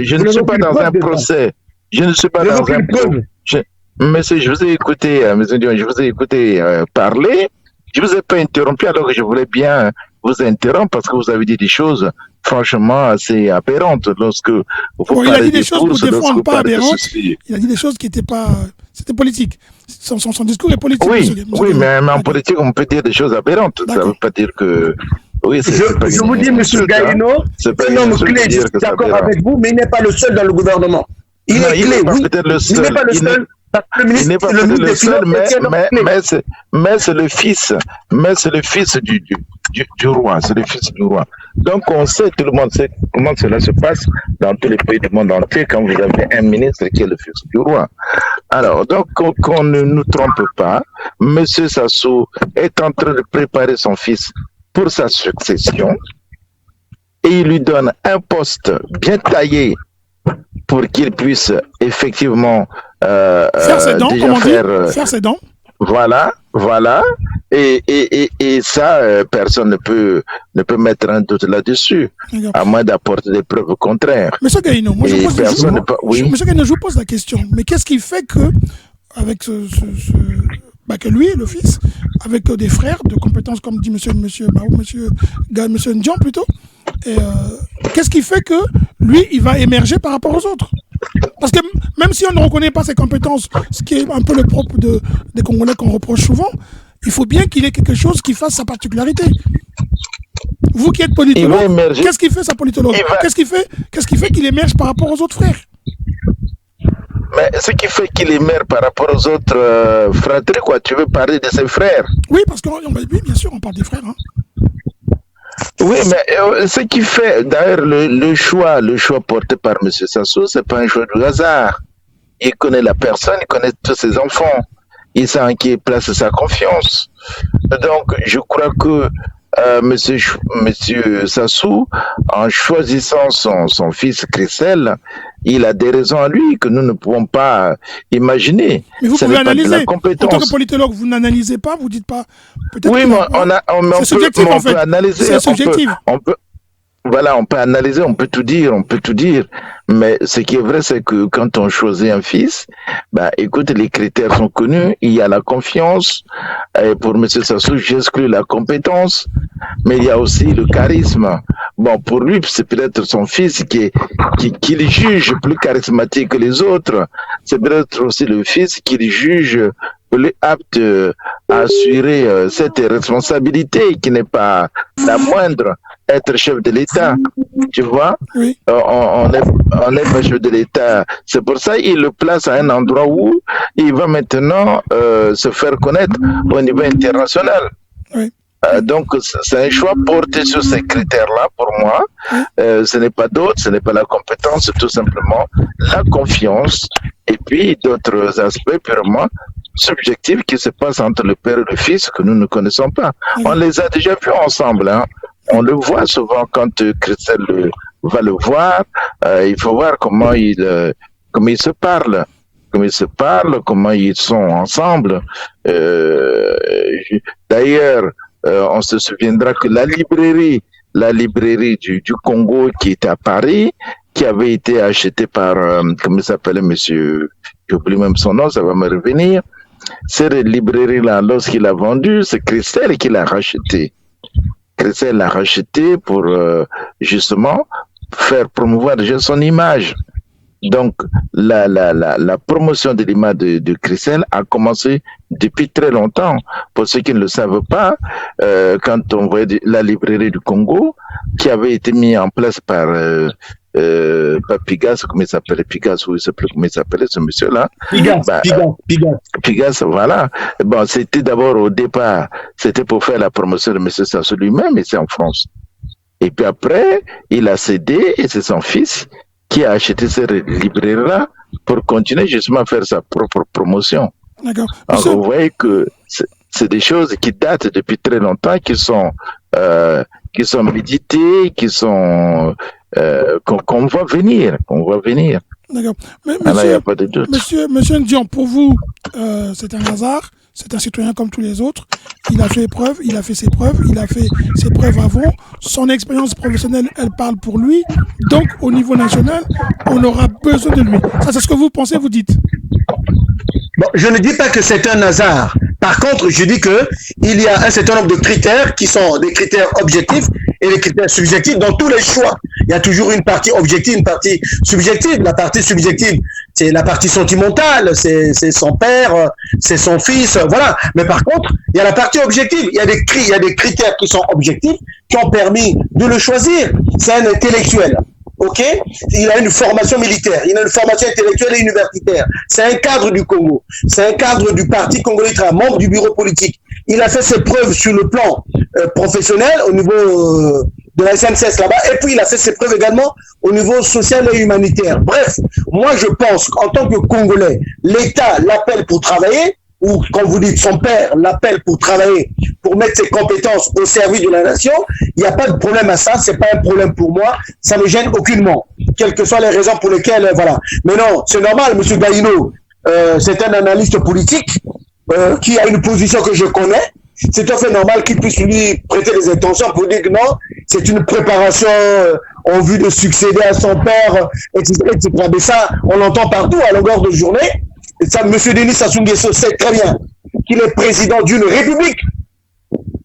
Je ne suis pas dans un procès. Je ne suis pas dans un procès. Monsieur, je vous ai écouté, monsieur Dion, je vous ai écouté parler. Je vous ai pas interrompu alors que je voulais bien vous interrompre parce que vous avez dit des choses franchement assez aberrantes lorsque vous il a dit des choses pour défendre pas aberrantes. Il a dit des choses qui n'étaient pas... C'était politique. Son discours est politique. Oui, mais en politique, on peut dire des choses aberrantes. Ça ne veut pas dire que... Oui, je vous dis, M. Gaïno, c'est un homme clé, je suis d'accord avec vous, mais il n'est pas le seul dans le gouvernement. Il est clé, oui. Il n'est pas le seul. Il n'est pas le seul, mais c'est le fils. Mais c'est le fils du roi. C'est le fils du roi. Donc on sait, tout le monde sait comment cela se passe dans tous les pays du monde entier quand vous avez un ministre qui est le fils du roi. Alors, donc qu'on ne nous trompe pas, M. Sassou est en train de préparer son fils pour sa succession et il lui donne un poste bien taillé pour qu'il puisse effectivement faire ses dents, faire ses dents. Voilà. Et ça, personne ne peut mettre un doute là-dessus, à moins d'apporter des preuves contraires. Monsieur Gaïno, moi je vous pose la question. Mais qu'est-ce qui fait que, avec que lui, le fils, avec des frères de compétences, comme dit monsieur Ndian plutôt, qu'est-ce qui fait que lui, il va émerger par rapport aux autres? Parce que même si on ne reconnaît pas ses compétences, ce qui est un peu le propre des Congolais qu'on reproche souvent, il faut bien qu'il ait quelque chose qui fasse sa particularité. Vous qui êtes politologue, qu'est-ce qui fait sa politologue? Qu'est-ce qui fait qu'il émerge par rapport aux autres frères? Mais ce qui fait qu'il émerge par rapport aux autres fratries, quoi, tu veux parler de ses frères? Oui, parce que oui, bien sûr, on parle des frères. Hein. Oui, mais ce qui fait, d'ailleurs, le choix porté par M. Sassou, c'est pas un choix du hasard. Il connaît la personne, il connaît tous ses enfants. Il sait en qui il place sa confiance. Donc, je crois que Monsieur Sassou, en choisissant son fils Christelle, il a des raisons à lui que nous ne pouvons pas imaginer. Mais vous pouvez analyser. En tant que politologue, vous n'analysez pas, vous dites pas. Oui, mais on peut analyser. C'est subjectif. On peut analyser, on peut tout dire. Mais ce qui est vrai, c'est que quand on choisit un fils, écoute, les critères sont connus. Il y a la confiance. Et pour M. Sassou, j'exclus la compétence. Mais il y a aussi le charisme. Bon, pour lui, c'est peut-être son fils qu'il juge plus charismatique que les autres. C'est peut-être aussi le fils qu'il juge plus apte à assurer cette responsabilité qui n'est pas la moindre. Être chef de l'État, tu vois, oui. On n'est pas chef de l'État. C'est pour ça qu'il le place à un endroit où il va maintenant se faire connaître au niveau international. Oui. Donc, c'est un choix porté sur ces critères-là pour moi. Oui. Ce n'est pas d'autre, ce n'est pas la compétence, c'est tout simplement la confiance et puis d'autres aspects purement subjectifs qui se passent entre le père et le fils que nous ne connaissons pas. Oui. On les a déjà vus ensemble, hein. On le voit souvent quand Christelle va le voir. Il faut voir comment ils se parlent, comment ils sont ensemble. D'ailleurs, on se souviendra que la librairie du Congo qui était à Paris, qui avait été achetée par, comment il s'appelait, monsieur, j'oublie même son nom, ça va me revenir. Cette librairie-là, lorsqu'il a vendu, c'est Christelle qui l'a rachetée. Christelle l'a racheté pour justement faire promouvoir déjà son image. Donc, la promotion de l'image de Christelle a commencé depuis très longtemps. Pour ceux qui ne le savent pas, quand on voyait la librairie du Congo, qui avait été mise en place par Pigas, comment il s'appelait, Pigas, ou je ne sais plus comment il s'appelait ce monsieur-là. Pigas, voilà. Bon, c'était d'abord au départ, c'était pour faire la promotion de M. Sassou lui-même, et c'est en France. Et puis après, il a cédé, et c'est son fils qui a acheté cette librairie-là pour continuer justement à faire sa propre promotion. D'accord. Alors, vous voyez que c'est des choses qui datent depuis très longtemps, qui sont méditées, qu'on voit venir, D'accord. Mais alors, il n'y a pas de doute. Monsieur Ndion, pour vous, c'est un hasard, c'est un citoyen comme tous les autres. Il a fait preuve, il a fait ses preuves, il a fait ses preuves avant. Son expérience professionnelle, elle parle pour lui. Donc, au niveau national, on aura besoin de lui. Ça, c'est ce que vous pensez, vous dites. Bon, je ne dis pas que c'est un hasard. Par contre, je dis que il y a un certain nombre de critères qui sont des critères objectifs et des critères subjectifs dans tous les choix. Il y a toujours une partie objective, une partie subjective. La partie subjective, c'est la partie sentimentale, c'est son père, c'est son fils, voilà. Mais par contre, il y a la partie objective. Il y a des critères qui sont objectifs, qui ont permis de le choisir. C'est un intellectuel. Ok, il a une formation militaire, il a une formation intellectuelle et universitaire. C'est un cadre du Congo, c'est un cadre du Parti congolais, membre du bureau politique. Il a fait ses preuves sur le plan professionnel au niveau de la SNCS là-bas, et puis il a fait ses preuves également au niveau social et humanitaire. Bref, moi je pense qu'en tant que Congolais, l'État l'appelle pour travailler, ou quand vous dites son père l'appelle pour travailler, pour mettre ses compétences au service de la nation, il n'y a pas de problème à ça, c'est pas un problème pour moi, ça ne me gêne aucunement, quelles que soient les raisons pour lesquelles, voilà. Mais non, c'est normal, M. Gaïno, c'est un analyste politique qui a une position que je connais, c'est tout à fait normal qu'il puisse lui prêter des intentions pour dire que non, c'est une préparation en vue de succéder à son père, etc., etc. Mais ça, on l'entend partout à longueur de journée. Et ça, M. Denis Sassou Nguesso sait très bien qu'il est président d'une république,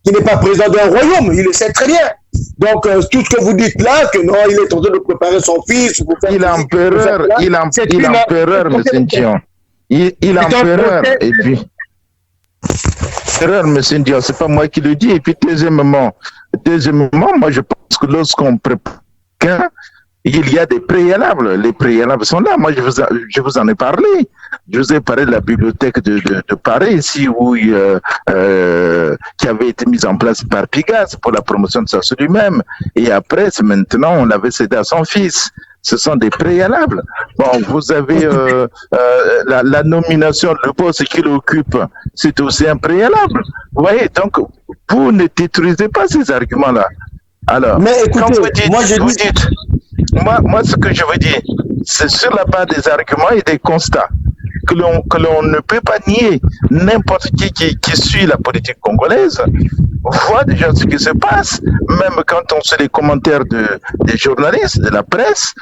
qu'il n'est pas président d'un royaume, il le sait très bien. Donc, tout ce que vous dites là, que non, il est en train de préparer son fils. Pour faire il est empereur, M. Ndion. Il est empereur, et puis... Erreur, M. Ndion, c'est pas moi qui le dis. Et puis, deuxièmement, moi, je pense que lorsqu'on prépare quelqu'un, il y a des préalables. Les préalables sont là. Moi, je vous en ai parlé. Je vous ai parlé de la bibliothèque de Paris, ici, qui avait été mise en place par Pigasse pour la promotion de Sassou lui-même. Et après, maintenant, on l'avait cédé à son fils. Ce sont des préalables. Bon, vous avez la nomination, le poste qu'il occupe, c'est aussi un préalable. Vous voyez, donc, vous ne détruisez pas ces arguments-là. Alors, mais écoutez, quand vous dites, moi, ce que je veux dire, c'est sur la base des arguments et des constats que l'on ne peut pas nier. N'importe qui suit la politique congolaise voit déjà ce qui se passe. Même quand on sait les commentaires des journalistes, de la presse,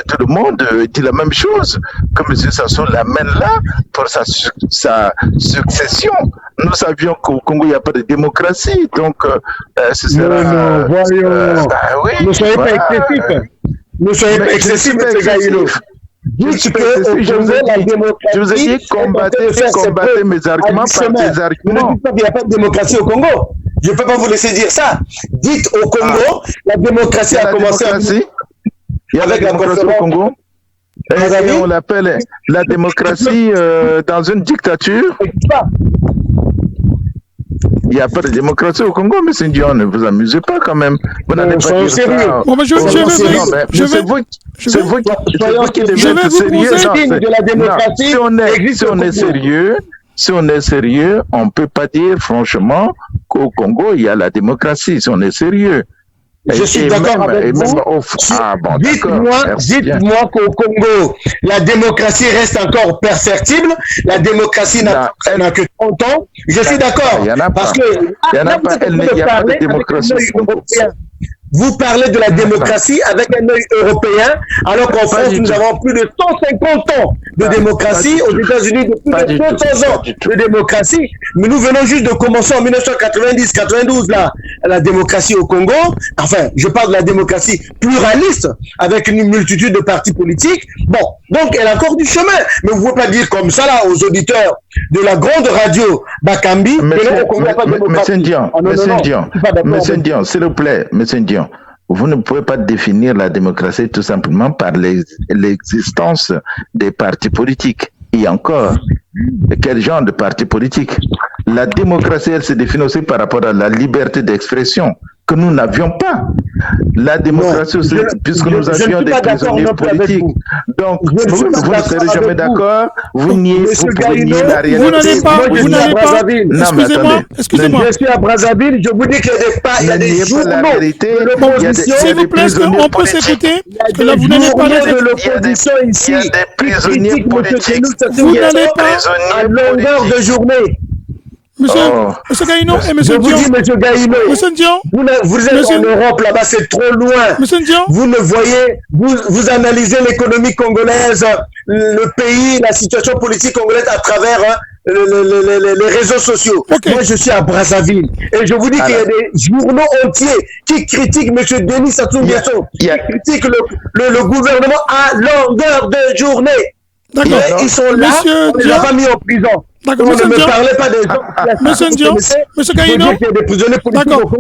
tout le monde dit la même chose, que M. Sassou l'amène là pour sa succession. Nous savions qu'au Congo, il n'y a pas de démocratie, donc ce sera... Non, voyons. Oui, ne soyez pas excessif. Ne soyez pas excessif, M. Gaïlo. Dites que je vous ai dit combattez mes arguments par des arguments. Ne dites pas qu'il n'y a pas de démocratie au Congo. Je ne peux pas vous laisser dire ça. Dites au Congo, la démocratie a commencé il y a la démocratie au Congo. Et on l'appelle la démocratie dans une dictature. Il n'y a pas de démocratie au Congo, M. Ndion, ne vous amusez pas quand même. Vous n'allez pas dire ça. Bon, mais c'est vous qui devez être sérieux. Si on est sérieux, on ne peut pas dire franchement qu'au Congo, il y a la démocratie, si on est sérieux. Je suis d'accord avec vous. Dites-moi qu'au Congo, la démocratie reste encore perfectible. La démocratie n'a que 30 ans. Je suis d'accord. Parce que il n'y a pas de démocratie. Vous parlez de la démocratie avec un œil européen, alors qu'en France, nous avons plus de 150 ans de démocratie, aux États-Unis de plus de 200 ans de démocratie. Mais nous venons juste de commencer en 1990-92 là, la démocratie au Congo. Enfin, je parle de la démocratie pluraliste, avec une multitude de partis politiques. Bon, donc elle a encore du chemin. Mais vous ne pouvez pas dire comme ça là aux auditeurs de la grande radio Bakambi que non, au Congo n'a pas de démocratie. M. Ndion, s'il vous plaît, M. Ndion. Vous ne pouvez pas définir la démocratie tout simplement par l'existence des partis politiques. Et encore, quel genre de parti politique? La démocratie, elle se définit aussi par rapport à la liberté d'expression que nous n'avions pas. La démocratie aussi, puisque nous avions des prisonniers politiques. Donc, vous ne serez jamais d'accord. Vous niez la réalité. Vous n'allez pas. Excusez-moi. Je suis à Brazzaville, je vous dis qu'il y a des journaux de l'opposition. S'il vous plaît, on peut s'écouter. Parce que là, vous n'allez pas de l'opposition ici. Il y a des prisonniers politiques. Vous n'allez pas à longueur de journée. Monsieur Gaïno et Monsieur Dion. Je vous dis, Monsieur Gaïno, Monsieur Dion. Vous êtes en Europe, là-bas, c'est trop loin. Monsieur Dion. Vous ne voyez, vous analysez l'économie congolaise, le pays, la situation politique congolaise à travers les réseaux sociaux. Okay. Moi, je suis à Brazzaville. Et je vous dis qu'il y a des journaux entiers qui critiquent M. Denis Sassou Nguesso, qui critiquent le gouvernement à longueur de journée. D'accord. Ils sont là, on ne les a pas mis en prison. D'accord, on ne me parlait pas des gens. Monsieur Ndion, Monsieur Gaïno. D'accord,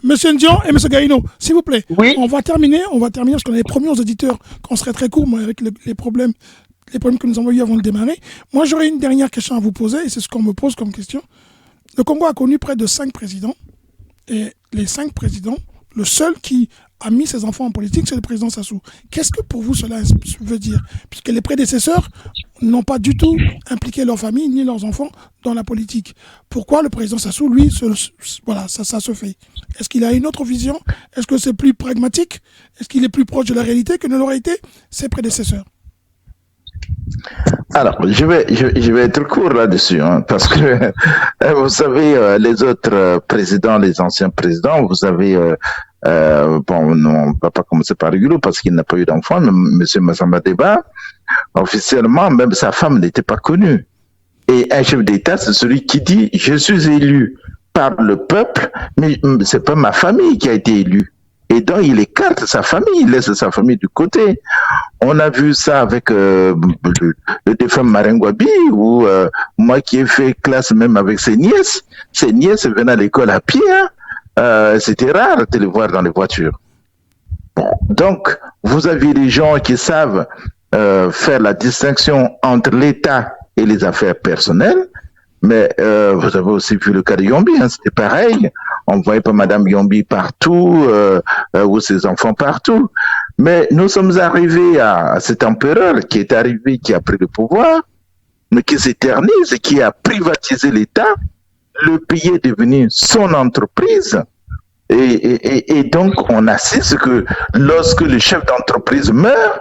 Monsieur Ndion et Monsieur Gaïno, s'il vous plaît. Oui. On va terminer parce qu'on avait promis aux auditeurs qu'on serait très court, mais avec les problèmes que nous avons eu avant de démarrer. Moi, j'aurais une dernière question à vous poser, et c'est ce qu'on me pose comme question. Le Congo a connu près de 5 présidents, et les 5 présidents, le seul qui a mis ses enfants en politique, c'est le président Sassou. Qu'est-ce que pour vous cela veut dire? Puisque les prédécesseurs n'ont pas du tout impliqué leur famille ni leurs enfants dans la politique. Pourquoi le président Sassou, lui, voilà, ça se fait? Est-ce qu'il a une autre vision? Est-ce que c'est plus pragmatique? Est-ce qu'il est plus proche de la réalité que ne l'auraient été ses prédécesseurs? Alors, je vais être court là-dessus, hein, parce que vous savez, les autres présidents, les anciens présidents, vous avez bon, non, on ne va pas commencer par Rigolo parce qu'il n'a pas eu d'enfant, mais M. Massamba Deba, officiellement, même sa femme n'était pas connue. Et un chef d'État, c'est celui qui dit « Je suis élu par le peuple, mais c'est pas ma famille qui a été élue. » Et donc, il écarte sa famille, il laisse sa famille de côté. On a vu ça avec le défunt Marengwabi, ou moi qui ai fait classe même avec ses nièces venaient à l'école à pied, hein. C'était rare de les voir dans les voitures. Bon, donc, vous avez des gens qui savent faire la distinction entre l'État et les affaires personnelles, mais vous avez aussi vu le cas de Yombi, hein, c'était pareil. On voyait pas Madame Yombi partout, ou ses enfants partout. Mais nous sommes arrivés à cet empereur qui est arrivé, qui a pris le pouvoir, mais qui s'éternise et qui a privatisé l'État. Le pays est devenu son entreprise. Et donc, on assiste que lorsque le chef d'entreprise meurt,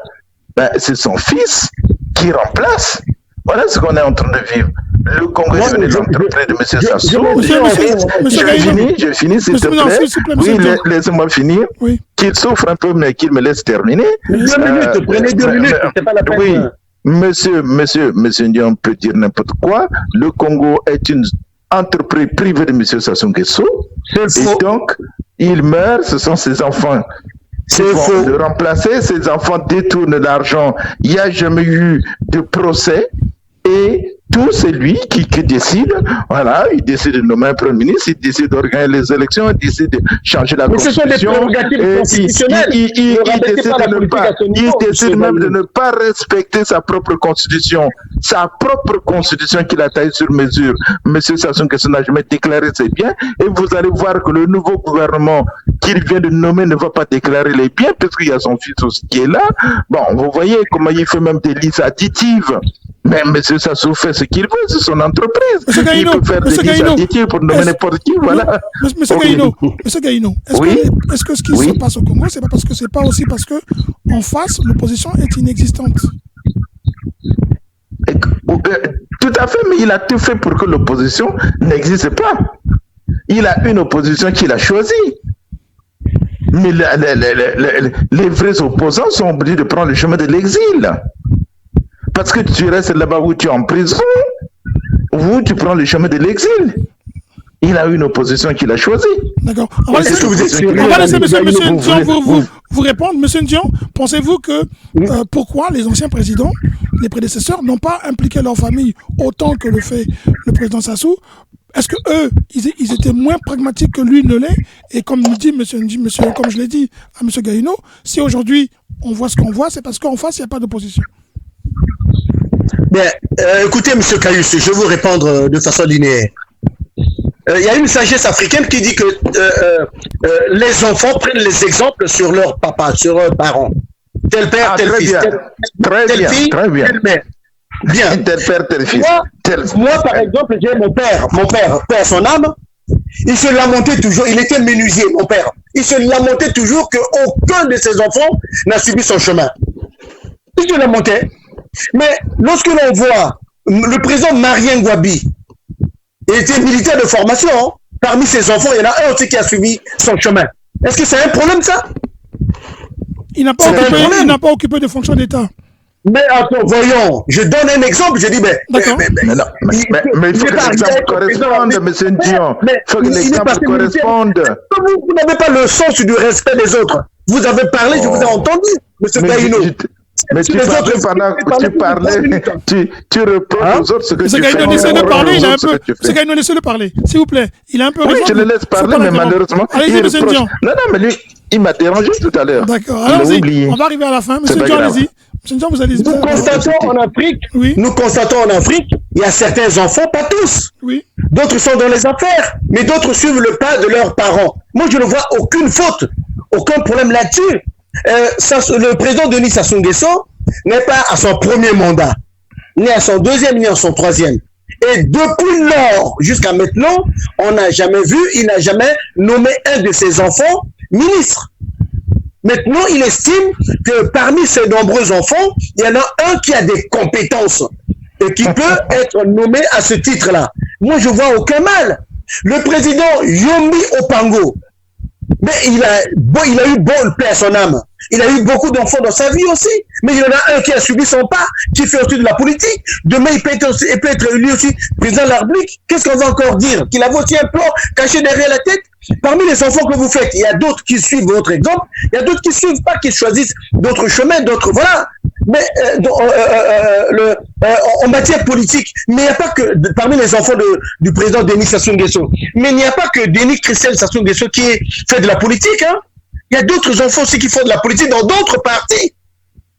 ben, c'est son fils qui remplace. Voilà ce qu'on est en train de vivre. Le Congo est devenu l'entreprise de M. Sassou. Je finis, s'il te plaît. Oui, laissez-moi finir. Oui. Qu'il souffre un peu, mais qu'il me laisse terminer. 2 minutes, prenez 2 minutes, c'est pas la peine. Oui, monsieur Ndion peut dire n'importe quoi. Le Congo est une entreprise privée de M. Sassou Nguesso. Et donc, il meurt, ce sont ses enfants. C'est faux. Le remplacer, ses enfants détournent l'argent. Il n'y a jamais eu de procès. Et tout c'est lui qui décide, voilà, il décide de nommer un premier ministre, il décide d'organiser les élections, il décide de changer la constitution. Mais ce sont des prérogatives constitutionnelles. Il décide même de ne pas respecter sa propre constitution qu'il a taillée sur mesure. Monsieur Sassou Nguesso n'a jamais déclaré ses biens, et vous allez voir que le nouveau gouvernement qu'il vient de nommer ne va pas déclarer les biens, puisqu'il y a son fils aussi qui est là. Bon, vous voyez comment il fait même des listes additives. Mais M. Sassou fait ce qu'il veut, c'est son entreprise. Gaïno, il peut faire des listes additives pour nommer n'importe qui, voilà. Monsieur Gaïno, est-ce que ce qui se passe au Congo, c'est pas aussi parce que en face, l'opposition est inexistante? Tout à fait, mais il a tout fait pour que l'opposition n'existe pas. Il a une opposition qu'il a choisie. Mais les vrais opposants sont obligés de prendre le chemin de l'exil. Parce que tu restes là-bas où tu es en prison, où tu prends le chemin de l'exil. Il a une opposition qu'il a choisie. D'accord. On va laisser monsieur Ndion vous répondre. Monsieur Ndion, pensez-vous que pourquoi les anciens présidents, les prédécesseurs, n'ont pas impliqué leur famille autant que le fait le président Sassou? Est-ce que eux, ils étaient moins pragmatiques que lui ne l'est? Et comme nous dit monsieur, comme je l'ai dit à monsieur Gaïno, si aujourd'hui on voit ce qu'on voit, c'est parce qu'en face il n'y a pas d'opposition. Bien, écoutez, M. Caius, je vais vous répondre de façon linéaire. il y a une sagesse africaine qui dit que les enfants prennent les exemples sur leur papa, sur leurs parents. Tel père, tel fils, telle fille, telle mère. Bien. Tel père, tel fils. Moi, par exemple, j'ai mon père, père son âme, il se lamentait toujours, il était menuisier, mon père. Il se lamentait toujours qu'aucun de ses enfants n'a suivi son chemin. Il se lamentait. Mais lorsque l'on voit le président Marien Ngouabi, il était militaire de formation, hein. Parmi ses enfants, il y en a un aussi qui a suivi son chemin. Est-ce que c'est un problème, ça? Il n'a pas occupé de fonction d'État. Mais attends, voyons, je donne un exemple, je dis, mais il faut que l'exemple corresponde, M. Ndion. Il faut que l'exemple corresponde. Vous n'avez pas le sens du respect des autres. Vous avez parlé, je vous ai entendu, M. Gaïno. Mais tu parlais, tu réponds aux autres ce que tu fais. Gaïno, laissez-le parler, Gaïno, laissez-le parler, s'il vous plaît. Il a un peu raison. Oui, je le laisse parler, mais malheureusement, allez-y, M. Ndion. Non, mais lui, il m'a dérangé tout à l'heure. D'accord, allons-y, on va arriver à la fin. M. Ndion, allez-y. Nous constatons en Afrique, il y a certains enfants, pas tous. Oui. D'autres sont dans les affaires, mais d'autres suivent le pas de leurs parents. Moi, je ne vois aucune faute, aucun problème là-dessus. Le président Denis Sassou Nguesso n'est pas à son premier mandat, ni à son deuxième, ni à son troisième. Et depuis lors jusqu'à maintenant, on n'a jamais vu, il n'a jamais nommé un de ses enfants ministre. Maintenant, il estime que parmi ces nombreux enfants, il y en a un qui a des compétences et qui peut être nommé à ce titre-là. Moi, je vois aucun mal. Le président Yomi Opango, mais il a eu bon paix à son âme. Il a eu beaucoup d'enfants dans sa vie aussi. Mais il y en a un qui a subi son pas, qui fait aussi de la politique. Demain, il peut être élu aussi président de la République. Qu'est-ce qu'on va encore dire? Qu'il avait aussi un plan caché derrière la tête? Parmi les enfants que vous faites, il y a d'autres qui suivent votre exemple. Il y a d'autres qui ne suivent pas, qui choisissent d'autres chemins, d'autres... Voilà. Mais en matière politique, mais il n'y a pas que parmi les enfants du président Denis Sassou Nguesso, mais il n'y a pas que Denis Christel Sassou Nguesso qui fait de la politique. Hein. Il y a d'autres enfants aussi qui font de la politique dans d'autres partis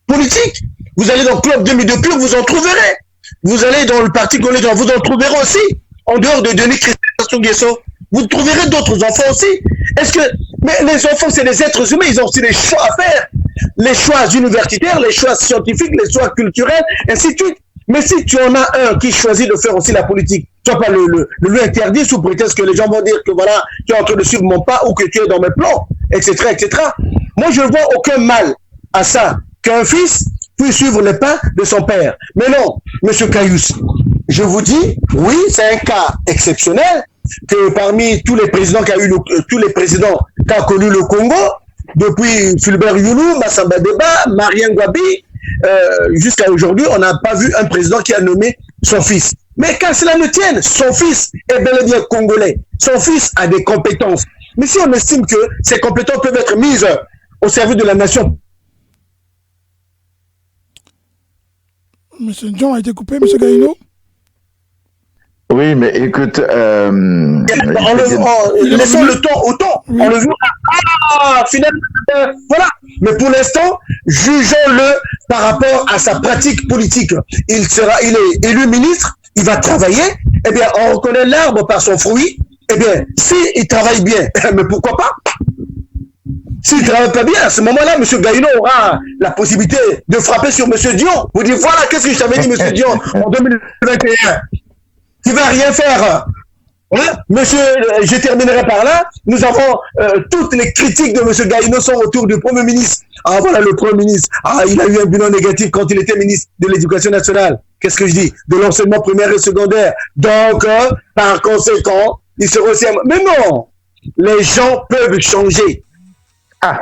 politiques. Vous allez dans le club 2002 pur, vous en trouverez. Vous allez dans le parti Golé, vous en trouverez aussi. En dehors de Denis Christel Sassou Nguesso, vous trouverez d'autres enfants aussi. Mais les enfants, c'est des êtres humains, ils ont aussi des choix à faire. Les choix universitaires, les choix scientifiques, les choix culturels, ainsi de suite. Mais si tu en as un qui choisit de faire aussi la politique, tu vas pas le lui interdire sous prétexte que les gens vont dire que voilà, tu es en train de suivre mon pas ou que tu es dans mes plans, etc., etc. Moi, je ne vois aucun mal à ça, qu'un fils puisse suivre les pas de son père. Mais non, M. Cayus, je vous dis, oui, c'est un cas exceptionnel, que parmi tous les présidents qu'a connu le Congo, depuis Fulbert Youlou, Massamba Deba, Marien Ngouabi, jusqu'à aujourd'hui, on n'a pas vu un président qui a nommé son fils. Mais quand cela ne tienne, son fils est bel et bien congolais. Son fils a des compétences. Mais si on estime que ces compétences peuvent être mises au service de la nation. Monsieur John a été coupé, Monsieur Gaïno. Oui, mais écoute... laissons le temps au temps. Oui. On le verra. Finalement, voilà. Mais pour l'instant, jugeons-le par rapport à sa pratique politique. Il est élu ministre, il va travailler. Eh bien, on reconnaît l'arbre par son fruit. Eh bien, s'il travaille bien, mais pourquoi pas? S'il ne travaille pas bien, à ce moment-là, M. Gaïno aura la possibilité de frapper sur M. Dion. Vous dites, voilà, qu'est-ce que je t'avais dit, M. Dion, en 2021. Tu ne vas rien faire. Hein? Monsieur, je terminerai par là. Nous avons toutes les critiques de M. Gaïno sont autour du Premier ministre. Ah, voilà le Premier ministre. Ah, il a eu un bilan négatif quand il était ministre de l'Éducation nationale. Qu'est-ce que je dis? De l'enseignement primaire et secondaire. Donc, par conséquent, il sera aussi... Mais non! Les gens peuvent changer. Ah!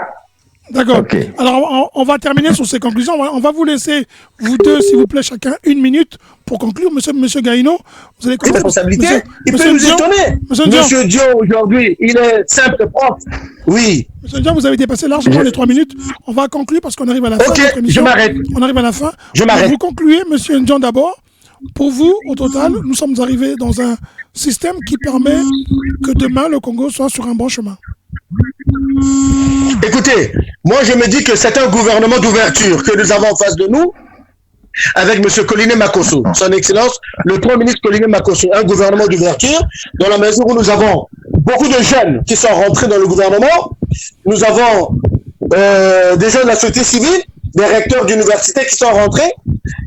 D'accord. Okay. Alors, on va terminer sur ces conclusions. On va vous laisser, vous deux, s'il vous plaît, chacun une minute pour conclure. Monsieur Gaïno, vous allez conclure. Responsabilité. Il peut nous étonner. Monsieur Dion, aujourd'hui, il est simple prof. Oui. Monsieur Dion, vous avez dépassé largement les 3 minutes. On va conclure parce qu'on arrive à la fin. Ok, je m'arrête. On arrive à la fin. Je m'arrête. Vous concluez, Monsieur Dion, d'abord. Pour vous, au total, nous sommes arrivés dans un système qui permet que demain, le Congo soit sur un bon chemin. Écoutez, moi je me dis que c'est un gouvernement d'ouverture que nous avons en face de nous. avec M. Collinet Makosso, son Excellence, le Premier ministre Collinet Makosso, un gouvernement d'ouverture, dans la mesure où nous avons beaucoup de jeunes qui sont rentrés dans le gouvernement, nous avons des gens de la société civile, des recteurs d'université qui sont rentrés,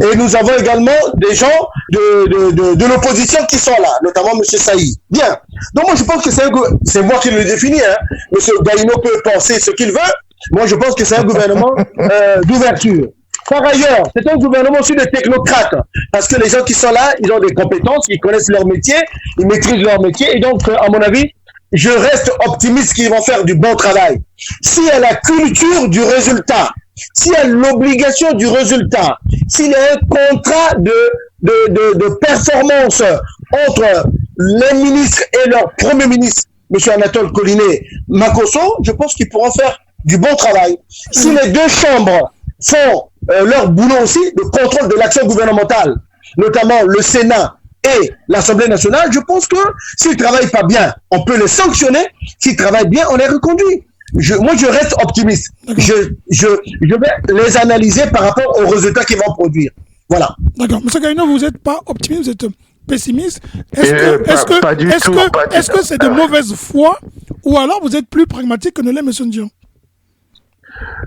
et nous avons également des gens de l'opposition qui sont là, notamment M. Saïd. Bien. Donc moi je pense que c'est moi qui le définis, hein. M. Gaïno peut penser ce qu'il veut, moi je pense que c'est un gouvernement d'ouverture. Par ailleurs, c'est un gouvernement aussi de technocrates, parce que les gens qui sont là, ils ont des compétences, ils connaissent leur métier, ils maîtrisent leur métier, et donc à mon avis, je reste optimiste qu'ils vont faire du bon travail. S'il y a la culture du résultat, s'il y a l'obligation du résultat, s'il y a un contrat de performance entre les ministres et leur Premier ministre, M. Anatole Collinet Makosso, je pense qu'ils pourront faire du bon travail. Si les deux chambres font leur boulot aussi de contrôle de l'action gouvernementale, notamment le Sénat et l'Assemblée nationale, je pense que s'ils ne travaillent pas bien, on peut les sanctionner. S'ils travaillent bien, on les reconduit. Moi, je reste optimiste. Je vais les analyser par rapport aux résultats qu'ils vont produire. Voilà. D'accord. M. Gaïno, vous n'êtes pas optimiste, vous êtes pessimiste. Est-ce que c'est de mauvaise foi ou alors vous êtes plus pragmatique que ne l'est M. Ndion?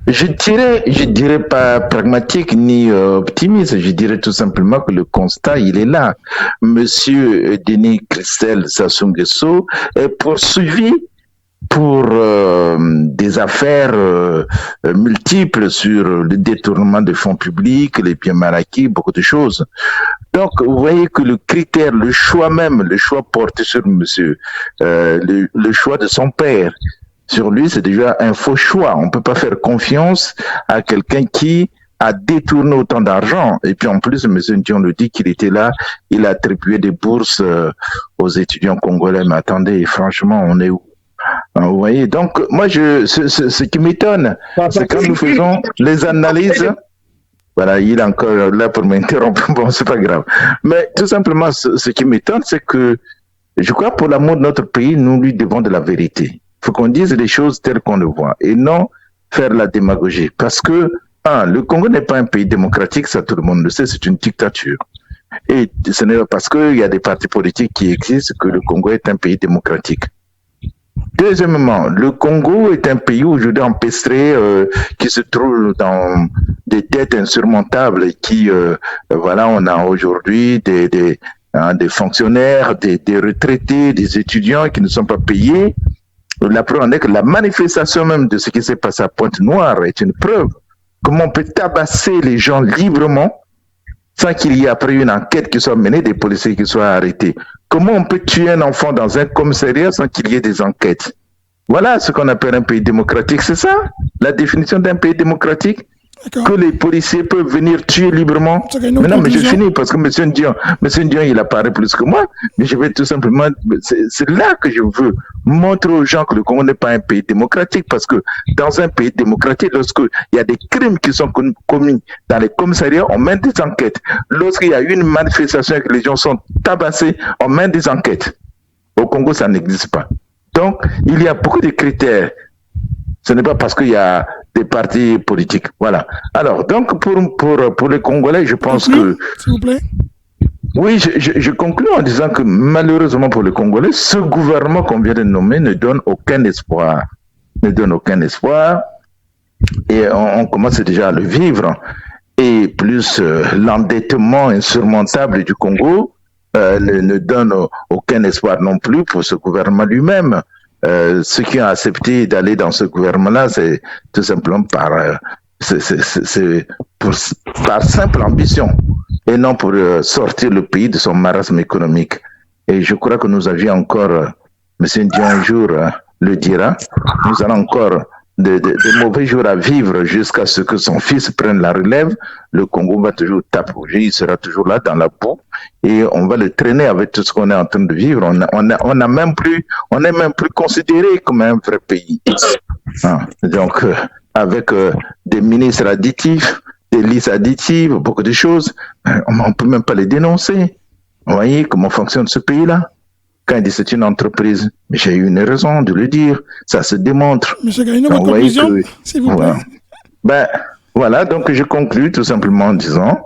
Je dirais pas pragmatique ni optimiste. Je dirais tout simplement que le constat, il est là. Monsieur Denis Christel Sassou Nguesso est poursuivi pour des affaires multiples sur le détournement de fonds publics, les biens mal acquis, beaucoup de choses. Donc, vous voyez que le critère, le choix porté sur monsieur, le choix de son père, sur lui, c'est déjà un faux choix. On ne peut pas faire confiance à quelqu'un qui a détourné autant d'argent. Et puis en plus, M. Ndion le dit qu'il était là, il a attribué des bourses aux étudiants congolais. Mais attendez, franchement, on est où? Vous voyez, donc moi, ce qui m'étonne, c'est quand nous faisons les analyses. Voilà, il est encore là pour m'interrompre. Bon, c'est pas grave. Mais tout simplement, ce qui m'étonne, c'est que je crois pour l'amour de notre pays, nous lui devons de la vérité. Il faut qu'on dise les choses telles qu'on le voit et non faire la démagogie. Parce que, le Congo n'est pas un pays démocratique, ça tout le monde le sait, c'est une dictature. Et ce n'est pas parce qu'il y a des partis politiques qui existent que le Congo est un pays démocratique. Deuxièmement, le Congo est un pays aujourd'hui empêtré qui se trouve dans des dettes insurmontables et qui, voilà, on a aujourd'hui des fonctionnaires, des retraités, des étudiants qui ne sont pas payés. La preuve en est que la manifestation même de ce qui s'est passé à Pointe-Noire est une preuve. Comment on peut tabasser les gens librement sans qu'il y ait après une enquête qui soit menée, des policiers qui soient arrêtés. Comment on peut tuer un enfant dans un commissariat sans qu'il y ait des enquêtes? Voilà ce qu'on appelle un pays démocratique, c'est ça la définition d'un pays démocratique? Que les policiers peuvent venir tuer librement. Mais non, mais je finis parce que M. Ndion, il apparaît plus que moi. Mais je vais tout simplement, c'est là que je veux montrer aux gens que le Congo n'est pas un pays démocratique, parce que dans un pays démocratique, lorsqu'il y a des crimes qui sont commis dans les commissariats, on mène des enquêtes. Lorsqu'il y a une manifestation et que les gens sont tabassés, on mène des enquêtes. Au Congo, ça n'existe pas. Donc, il y a beaucoup de critères. Ce n'est pas parce qu'il y a des partis politiques. Voilà. Alors, donc, pour les Congolais, je pense que... S'il vous plaît. Oui, je conclue en disant que malheureusement pour les Congolais, ce gouvernement qu'on vient de nommer ne donne aucun espoir. Ne donne aucun espoir. Et on commence déjà à le vivre. Et plus l'endettement insurmontable du Congo ne donne aucun espoir non plus pour ce gouvernement lui-même. Ceux qui ont accepté d'aller dans ce gouvernement-là, c'est tout simplement par simple ambition et non pour sortir le pays de son marasme économique. Et je crois que nous avions encore, M. Ndion un jour le dira, nous avons encore de mauvais jours à vivre jusqu'à ce que son fils prenne la relève. Le Congo va toujours taper, il sera toujours là dans la boue et on va le traîner avec tout ce qu'on est en train de vivre. On n'est même plus considéré comme un vrai pays. Donc, avec des ministres additifs, des listes additives, beaucoup de choses, on ne peut même pas les dénoncer. Vous voyez comment fonctionne ce pays-là? Quand il dit c'est une entreprise, mais j'ai eu une raison de le dire, ça se démontre. Monsieur Gaïno, votre conclusion, s'il vous plaît. Voilà, donc je conclue tout simplement en disant,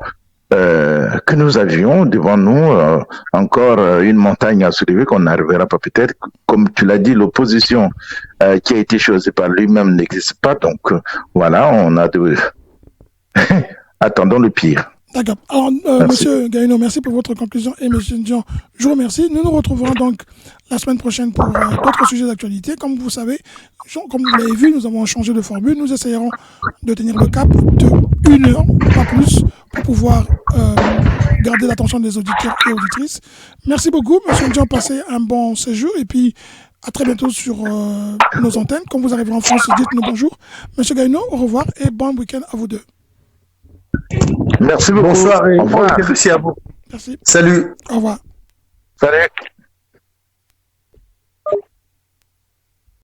que nous avions devant nous encore une montagne à soulever qu'on n'arrivera pas peut-être. Comme tu l'as dit, l'opposition qui a été choisie par lui-même n'existe pas. Donc voilà, on a de... Attendons le pire. D'accord. Alors, Monsieur Gaïno, merci pour votre conclusion. Et Monsieur Ndian, je vous remercie. Nous nous retrouverons donc la semaine prochaine pour d'autres sujets d'actualité. Comme vous savez, comme vous l'avez vu, nous avons changé de formule. Nous essayerons de tenir le cap de 1 heure, pas plus, pour pouvoir garder l'attention des auditeurs et auditrices. Merci beaucoup, Monsieur Ndian. Passez un bon séjour et puis à très bientôt sur nos antennes. Quand vous arriverez en France, dites-nous bonjour. Monsieur Gaïno, au revoir et bon week-end à vous deux. Merci beaucoup. Bonsoir et merci à vous. Merci. Salut. Au revoir. Salut.